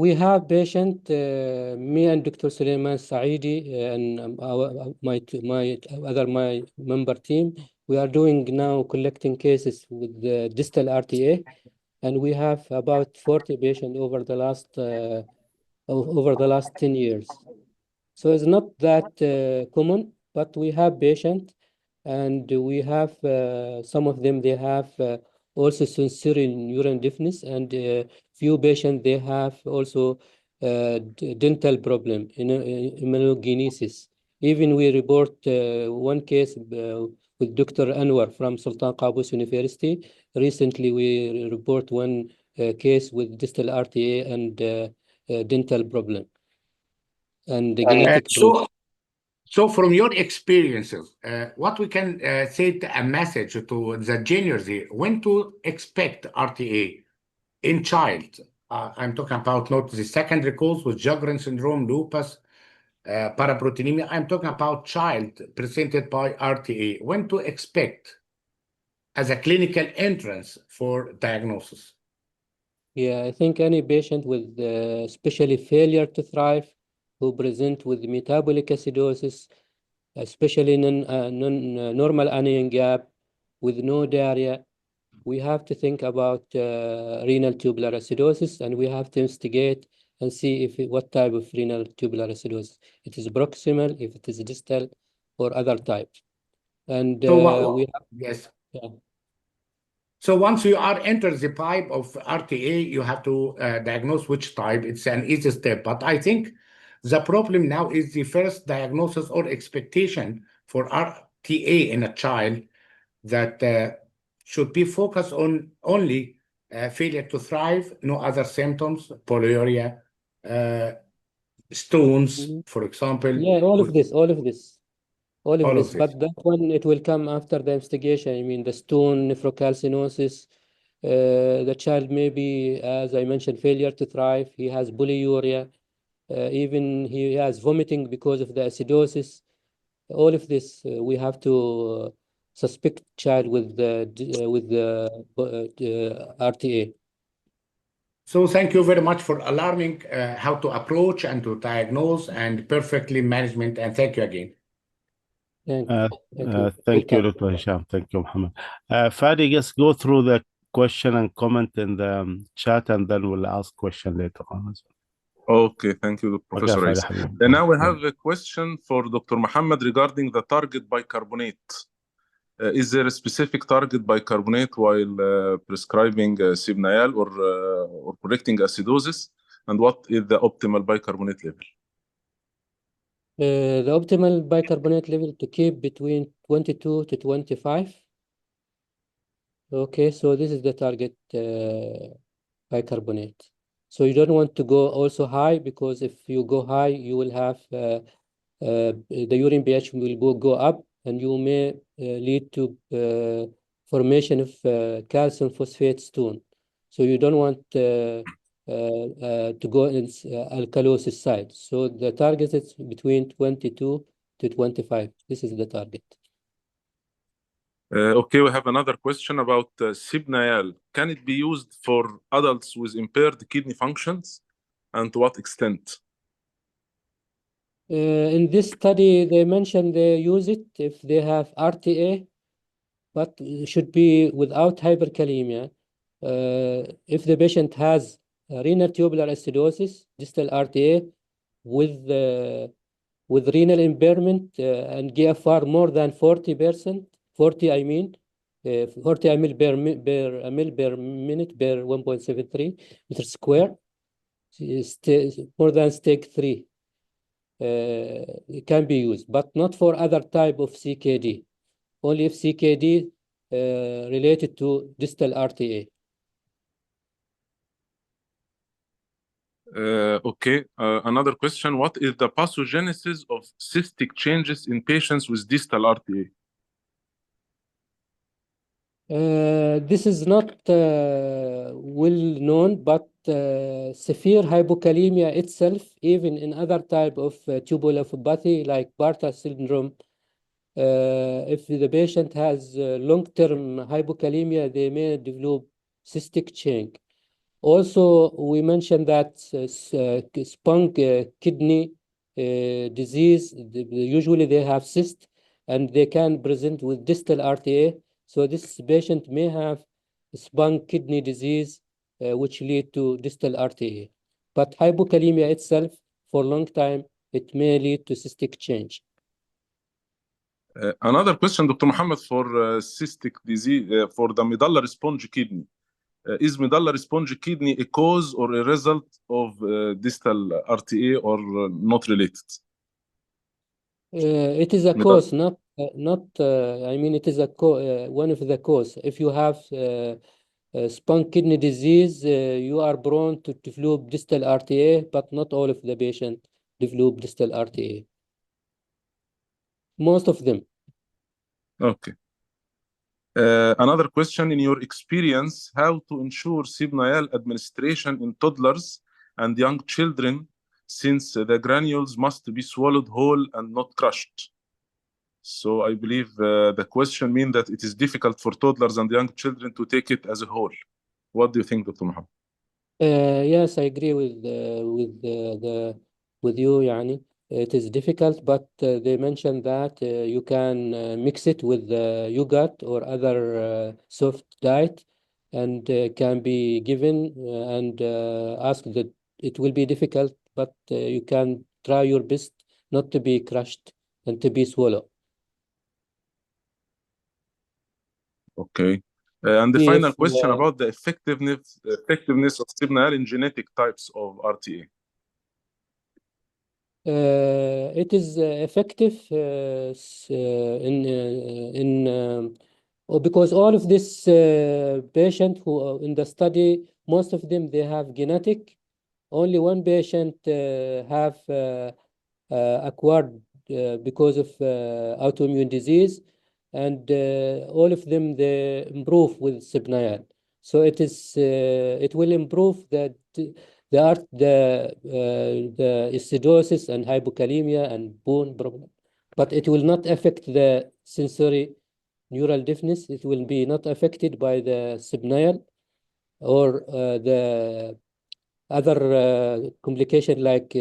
We have patient, me and Dr. Suleiman Saidi and my member team, we are doing now collecting cases with the distal RTA, and we have about 40 patients over the last 10 years. So it's not that common, but we have patients, and we have some of them, they have also sensory urine deafness, and few patients, they have also dental problem, immunogenesis. Even we report one case with Dr. Anwar from Sultan Qaboos University. Recently, we report one case with distal RTA and dental problem and the genetic problem. So from your experiences, what we can say a message to the juniors here, when to expect RTA in child? I'm talking about not the secondary cause with Sjogren's syndrome, lupus, paraproteinemia. I'm talking about child presented by RTA. When to expect as a clinical entrance for diagnosis? Yeah, I think any patient with especially failure to thrive, who present with metabolic acidosis, especially normal anion gap with no diarrhea, we have to think about renal tubular acidosis, and we have to investigate and see what type of renal tubular acidosis. It is proximal, if it is distal, or other types. And So, we have, yes. yeah. So once you are enter the pipe of RTA, you have to diagnose which type. It's an easy step. But I think the problem now is the first diagnosis or expectation for RTA in a child that should be focused on only failure to thrive, no other symptoms, polyuria, stones, for example. Yeah, all of this. All of this. But that one, it will come after the investigation. I mean, the stone, nephrocalcinosis, the child may be, as I mentioned, failure to thrive. He has polyuria. Even he has vomiting because of the acidosis. All of this, we have to suspect child with the RTA. So thank you very much for alarming how to approach and to diagnose and perfectly management. And thank you again. Thank you. Thank you, Dr. Hisham. Thank you, Mohammed. Fadi, just go through the question and comment in the chat, and then we'll ask question later on as well. Okay, thank you, Professor Okay, Isa. Fadi, Now we have a question for Dr. Mohamed regarding the target bicarbonate. Is there a specific target bicarbonate while prescribing Sibnayal or correcting acidosis? And what is the optimal bicarbonate level? The optimal bicarbonate level to keep between 22 to 25. Okay, so this is the target bicarbonate. So you don't want to go also high, because if you go high, you will have the urine pH will go up, and you may lead to formation of calcium phosphate stone. So you don't want to go in alkalosis side. So the target is between 22 to 25. This is the target. Okay, we have another question about Sibnayal. Can it be used for adults with impaired kidney functions, and to what extent? In this study, they mentioned they use it if they have RTA, but it should be without hyperkalemia. If the patient has renal tubular acidosis, distal RTA, with renal impairment and GFR more than 40%, 40 ml per minute per 1.73 meters square, more than stage 3. It can be used, but not for other type of CKD. Only if CKD related to distal RTA. Okay, another question. What is the pathogenesis of cystic changes in patients with distal RTA? This is not well known, but severe hypokalemia itself, even in other type of tubulopathy like Bartter syndrome, if the patient has long-term hypokalemia, they may develop cystic change. Also, we mentioned that spunk kidney disease, usually they have cyst, and they can present with distal RTA. So this patient may have spunk kidney disease, which lead to distal RTA. But hypokalemia itself, for a long time, it may lead to cystic change. Another question, Dr. Mohamed, for cystic disease, for the medullary sponge kidney. Is medullary sponge kidney a cause or a result of distal RTA, or not related? It is a cause, not. I mean, it is one of the cause. If you have spunk kidney disease, you are prone to develop distal RTA, but not all of the patient develop distal RTA. Most of them. Okay. Another question, in your experience, how to ensure Sibnayal administration in toddlers and young children, since the granules must be swallowed whole and not crushed? So I believe the question means that it is difficult for toddlers and young children to take it as a whole. What do you think, Dr. Mohamed? Yes, I agree with you, يعني. It is difficult, but they mentioned that you can mix it with yogurt or other soft diet, and can be given and asked that it will be difficult, but you can try your best not to be crushed and to be swallowed. Okay. And the If final question about the effectiveness of Sibnal in genetic types of RTA. it is effective because all of this patient who are in the study, most of them they have genetic. Only one patient have acquired because of autoimmune disease, and all of them they improve with Sibnal. So it will improve the acidosis and hypokalemia and bone problem, but it will not affect the sensory neural deafness. It will be not affected by the Sibnal or the other complication like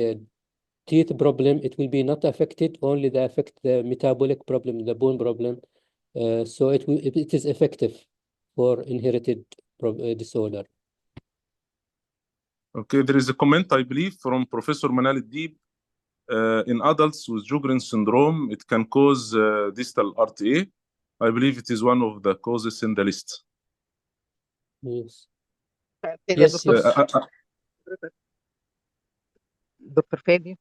teeth problem. It will be not affected, only the affect the metabolic problem, the bone problem. So it is effective for inherited disorder. Okay, there is a comment, I believe, from Professor Manal Deeb. In adults with Sjogren's syndrome, it can cause distal RTA. I believe it is one of the causes in the list. Yes. يا Yes, دكتور yes. دكتور فادي،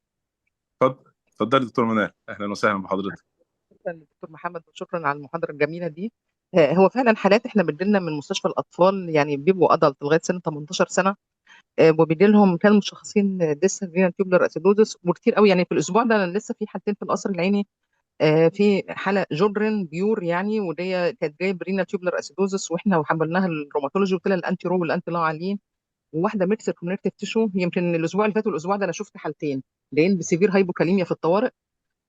اتفضلي دكتور منال، اهلا وسهلا بحضرتك. شكرا للدكتور محمد وشكرا على المحاضره الجميله دي. هو فعلا حالات احنا بتجيلنا من مستشفى الاطفال، يعني بيبقوا ادلت لغايه سن 18 سنه، وبيجي لهم كانوا مشخصين ديستال رينال تيوبلر اسيدوزس، وكتير قوي. يعني في الاسبوع ده انا لسه في حالتين في القصر العيني، في حاله جودرن بيور يعني، ودي كانت جايه برينال تيوبلر اسيدوزس، واحنا حملناها الروماتولوجي وطلع الانتي رو والانتي لا عاليين، وواحده ميكس كونكتيف تيشو. يمكن الاسبوع اللي فات والاسبوع ده انا شفت حالتين جايين بسيفير هايبوكاليميا في الطوارئ،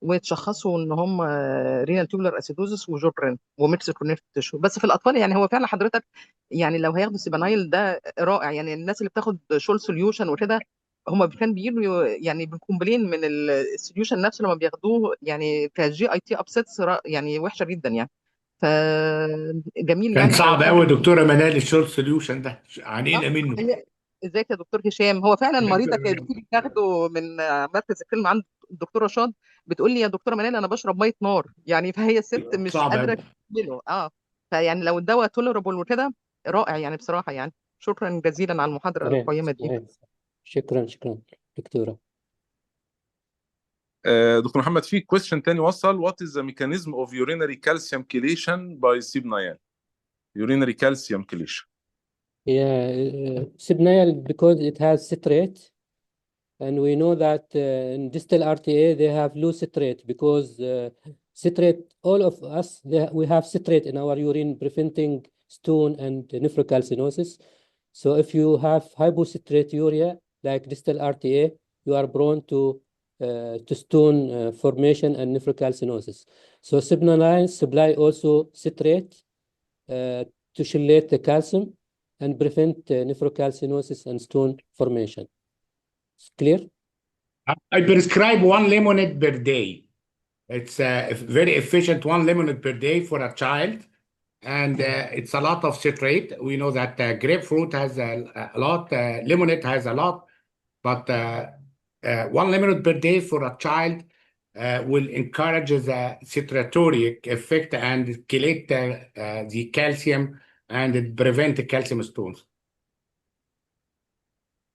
وتشخصوا ان هم رينال تيوبلر اسيدوزس وجوبرين وميكس كونكتيف تيشو. بس في الاطفال يعني هو فعلا حضرتك يعني لو هياخدوا سيبانايل ده رائع. يعني الناس اللي بتاخد شول سوليوشن وكده هم كان بيجوا يعني بكومبلين من السوليوشن نفسه لما بياخدوه، يعني كجي اي تي ابسيتس يعني وحشه جدا يعني. فجميل كان يعني صعب موضوع قوي دكتوره منال الشورت سوليوشن ده، عانينا منه. ازيك يا دكتور هشام؟ هو فعلا مريضه كانت بتيجي تاخده من مركز الكلمه عند الدكتوره رشاد، بتقول لي يا دكتوره منال انا بشرب ميه نار يعني، فهي الست مش صعب قادره قوي. تكمله. فيعني لو الدواء تولربل وكده رائع يعني بصراحه يعني. شكرا جزيلا على المحاضره صحيح القيمه دي. صحيح. شكرا دكتورة. دكتور محمد، في question تاني وصل: what is the mechanism of urinary calcium chelation by Sibnal? Urinary calcium chelation. Yeah, Sibnal, because it has citrate, and we know that in distal RTA they have low citrate because citrate, all of us, we have citrate in our urine preventing stone and nephrocalcinosis. So if you have hypocitraturia like distal RTA, you are prone to stone formation and nephrocalcinosis. So Sibnal supply also citrate to chelate the calcium and prevent nephrocalcinosis and stone formation. It's clear? I prescribe 1 lemonade per day. It's very efficient, 1 lemonade per day for a child, and it's a lot of citrate. We know that grapefruit has a lot, lemonade has a lot, but 1 lemonade per day for a child will encourage the citratory effect and chelate the calcium and prevent the calcium stones.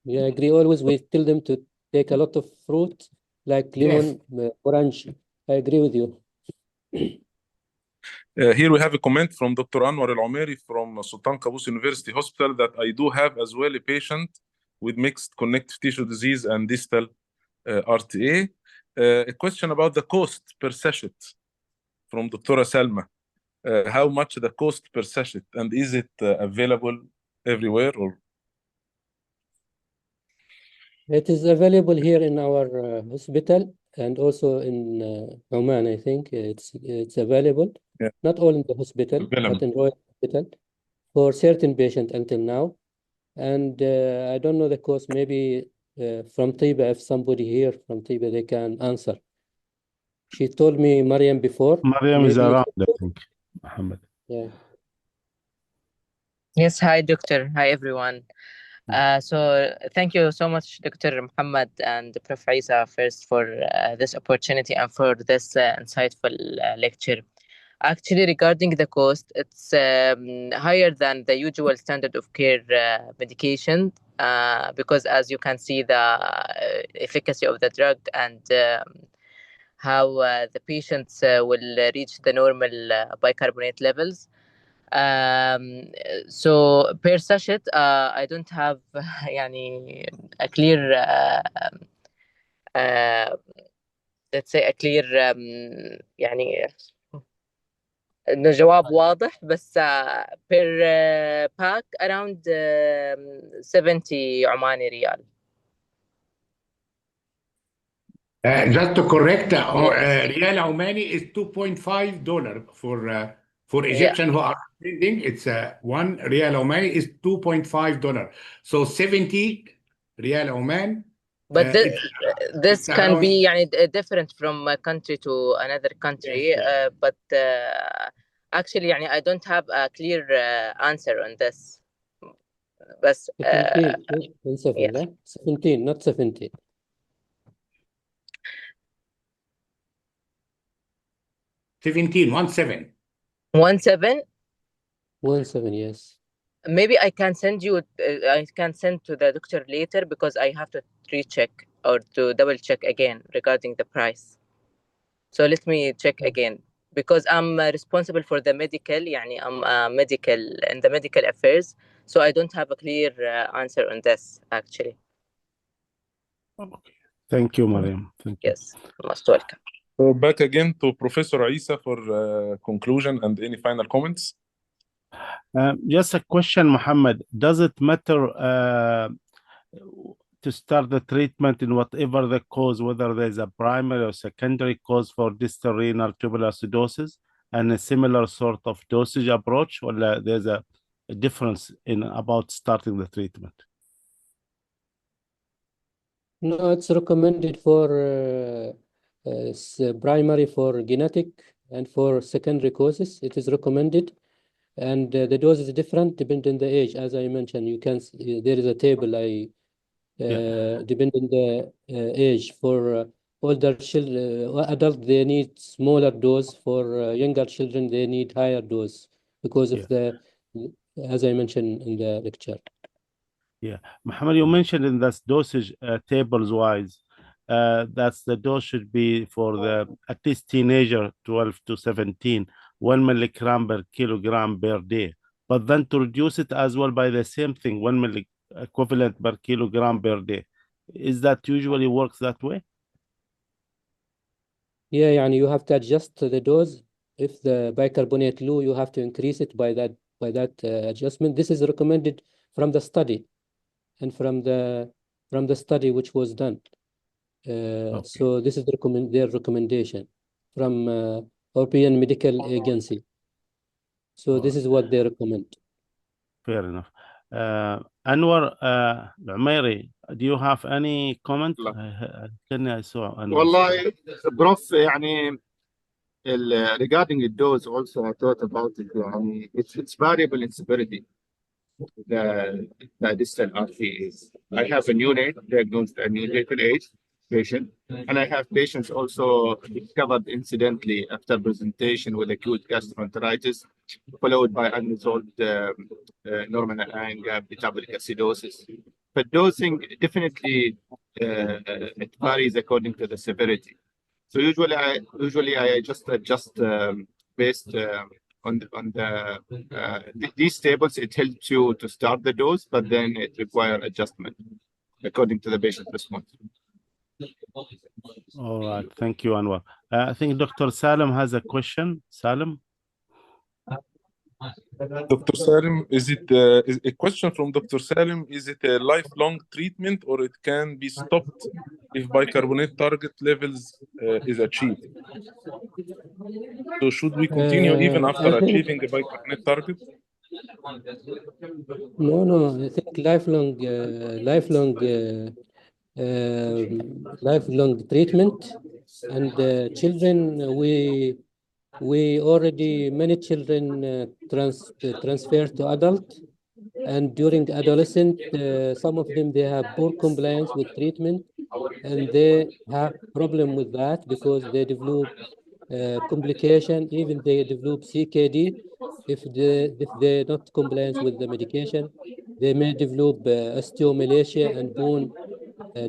Yeah, I agree. Always we tell them to take a lot of fruit like lemon, orange. I agree with you. Here we have a comment from Dr. Anwar Al-Omeri from Sultan Qaboos University Hospital that I do have as well a patient with mixed connective tissue disease and distal RTA. A question about the cost per sachet from Dr. Salma. How much the cost per sachet, and is it available everywhere or? It is available here in our hospital and also in Oman, I think. It's available. Not all in the hospital, but in Royal Hospital for certain patients until now. And I don't know the cause. Maybe from Tiba, if somebody here from Tiba, they can answer. She told me Mariam before. Mariam is Maybe around, I think. Mohamed. yeah. Yes, hi, Doctor. Hi, everyone. So thank you so much, Dr. Mohamed and Prof. Isa, first for this opportunity and for this insightful lecture. Actually, regarding the cost, it's higher than the usual standard of care medication because, as you can see, the efficacy of the drug and how the patients will reach the normal bicarbonate levels. So per sachet, I don't have يعني a clear let's say a clear يعني إنه جواب واضح بس per pack around 70 عماني ريال. Just to correct, Yes. Riyal Omani is $2.5 for Egyptian who are attending. It's 1 Riyal Omani is $2.5. So 70 Riyal Oman. But this it's can around- be يعني different from a country to another country. Yes. But actually يعني I don't have a clear answer on this. بس 17, yeah. لا? 17, not 70. 17, 17. 17. 17, yes. Maybe I can send you. I can send to the doctor later because I have to recheck or to double check again regarding the price. So let me check again because I'm responsible for the medical. يعني I'm medical in the medical affairs, so I don't have a clear answer on this actually. Okay. Thank you, Mariam. Thank you. Yes, most welcome. So back again to Professor Isa for conclusion and any final comments. Just a question, Mohamed. Does it matter to start the treatment in whatever the cause, whether there's a primary or secondary cause for distal renal tubular acidosis, and a similar sort of dosage approach, or there's a difference in about starting the treatment? No, it's recommended for primary for genetic and for secondary causes. It is recommended, and the dose is different depending on the age. As I mentioned, you can see, there is a table. Depending on the age for older children, adult they need smaller dose. For younger children, they need higher dose because of the, as I mentioned in the lecture. Yeah, Mohamed, you mentioned in this dosage tables wise, that's the dose should be for the at least teenager 12 to 17, 1 milligram per kilogram per day. But then to reduce it as well by the same thing, 1 milli equivalent per kilogram per day. Is that usually works that way? Yeah, يعني you have to adjust the dose. If the bicarbonate low, you have to increase it by that adjustment. This is recommended from the study and from the study which was done. Okay. So this is their recommendation from European Medical Agency. So this is what they recommend. Fair enough. Anwar Umairi, do you have any comment? I saw Anwar. والله بروف يعني regarding the dose also I thought about it يعني it's variable in severity. The distal RP is. I have a neonate diagnosed at neonatal age patient, and I have patients also discovered incidentally after presentation with acute gastroenteritis, followed by unresolved normal iron gap metabolic acidosis. But dosing definitely it varies according to the severity. So usually I just adjust based on these tables. It helps you to start the dose, but then it requires adjustment according to the patient response. All right, thank you, Anwar. I think Dr. Salim has a question. Salim? Dr. Salim, is it is a question from Dr. Salim? Is it a lifelong treatment or it can be stopped if bicarbonate target levels is achieved? So should we continue even after I think- achieving a bicarbonate target? No, I think lifelong treatment. And children, we already, many children transfer to adult. And during adolescent, some of them, they have poor compliance with treatment, and they have problem with that because they develop complication, even they develop CKD. If they're not compliant with the medication, they may develop osteomalacia and bone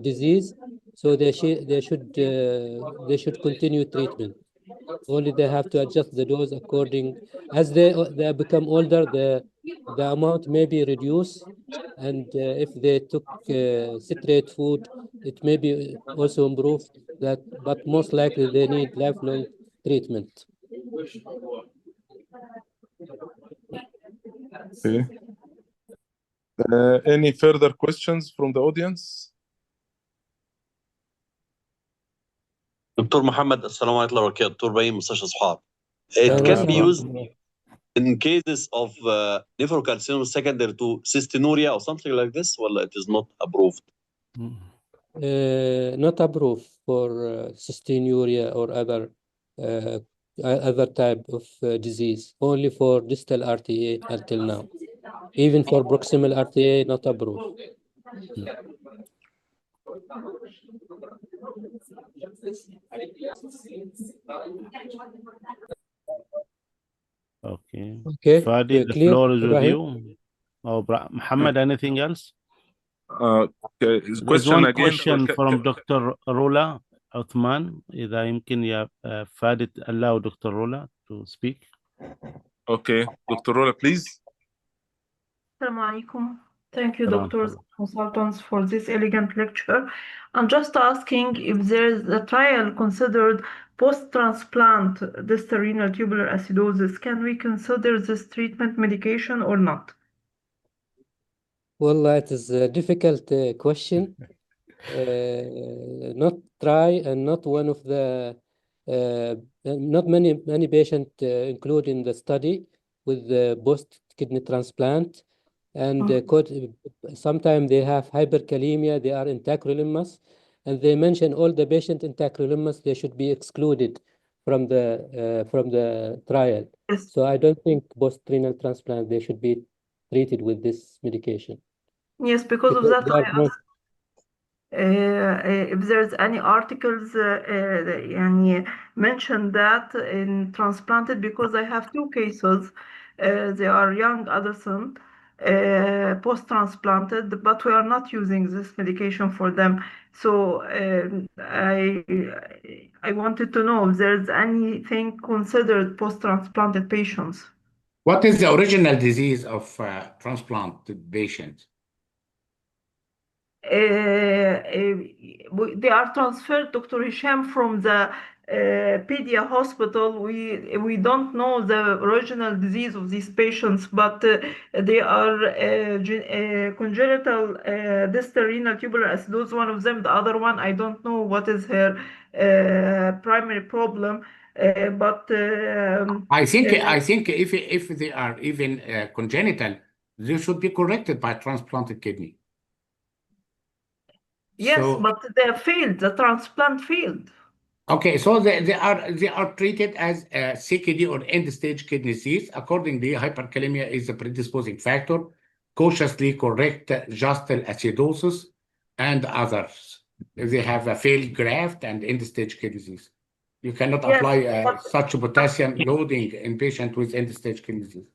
disease. So they should continue treatment. Only they have to adjust the dose according as they become older. The amount may be reduced, and if they took citrate food, it may be also improved. That, but most likely they need lifelong treatment. Okay. Any further questions from the audience? دكتور محمد السلام عليكم ورحمة الله وبركاته. دكتور باين مستشفى صحاب. It can be used in cases of nephrocalcinosis secondary to cystinuria or something like this, ولا it is not approved? Not approved for cystinuria or other type of disease. Only for distal RTA until now. Even for proximal RTA, not approved. Okay. Okay. Fadi, the Clear, floor is with Ibrahim? you. Oh, Mohammed, anything else? Okay. There's Question one again. question from Dr. Rula Uthman. إذا يمكن يا فادي allow Dr. Rula to speak. Okay, Dr. Rola, please. Assalamu alaikum. Thank you, Salam. doctors, consultants, for this elegant lecture. I'm just asking if there is a trial considered post-transplant distal renal tubular acidosis. Can we consider this treatment medication or not? Well, it is a difficult question. Not try, and not one of the not many patients included in the study with the post kidney transplant, and sometimes they have hyperkalemia. They are in tacrolimus, and they mention all the patients in tacrolimus, they should be excluded from the trial. Yes. So I don't think post renal transplant they should be treated with this medication. Yes, because of that, they are I not- asked if there's any articles يعني mention that in transplanted, because I have two cases. They are young adolescent post-transplanted, but we are not using this medication for them. So I wanted to know if there's anything considered post-transplanted patients. What is the original disease of transplanted patients? They are transferred, Dr. Hisham, from the Pedia hospital. We don't know the original disease of these patients, but they are congenital distal renal tubular acidosis, one of them. The other one, I don't know what is her primary problem. But I think if they are even congenital, they should be corrected by transplanted kidney. yes, So- but they failed. The transplant failed. Okay, so they are treated as CKD or end-stage kidney disease. Accordingly, hyperkalemia is a predisposing factor. Cautiously correct Distal acidosis and others. If they have a failed graft and end-stage kidney disease, you cannot Yes, apply but- such potassium loading in patient with end-stage kidney disease.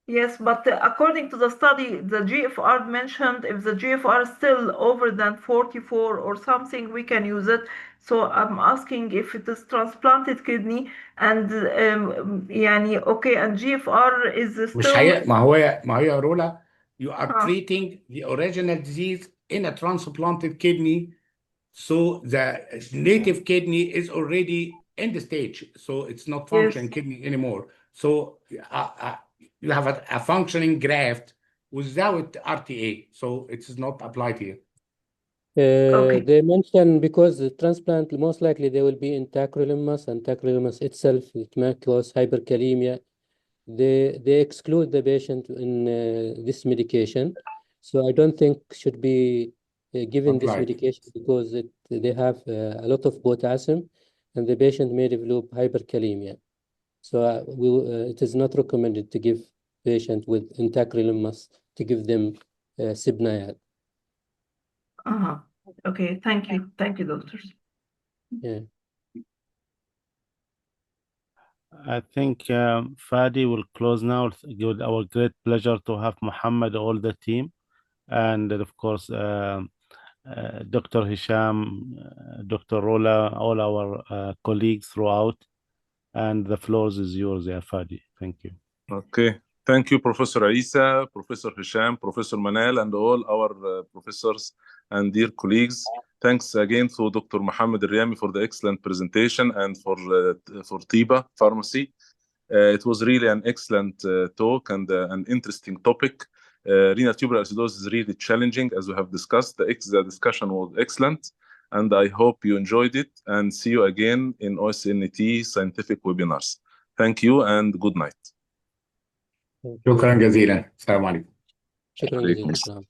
Yes, but according to the study, the GFR mentioned if the GFR is still over than 44 or something, we can use it. So I'm asking if it is transplanted kidney and يعني okay, and GFR is مش still ما هي رولا, you are treating the original disease in a transplanted kidney, so the native kidney is already in the stage, so it's not functioning kidney anymore. So you have a functioning graft without RTA, so it is not applied here. They mention because the transplant most likely they will be in tacrolimus, and tacrolimus itself it may cause hyperkalemia, they exclude the patient in this medication. So I don't think should be given this Right. medication because they have a lot of potassium, and the patient may develop hyperkalemia. So it is not recommended to give patient with intracranial to give them Sibnayal. Okay, thank you, doctors. Yeah. I think Fadi will close now. It's with our great pleasure to have Mohammed, all the team, and of course Dr. Hisham, Dr. Rola, all our colleagues throughout. And the floor is yours, yeah, Fadi. Thank you. Okay. Thank you, Professor Isa, Professor Hisham, Professor Manal, and all our professors and dear colleagues. Thanks again to Dr. Mohamed Riyami for the excellent presentation and for TIBA Pharmacy. It was really an excellent talk and an interesting topic. Renal tubular acidosis is really challenging, as we have discussed. The discussion was excellent, and I hope you enjoyed it. And see you again in OSNT scientific webinars. Thank you and good night. شكرا جزيلا. السلام عليكم. شكرا جزيلا.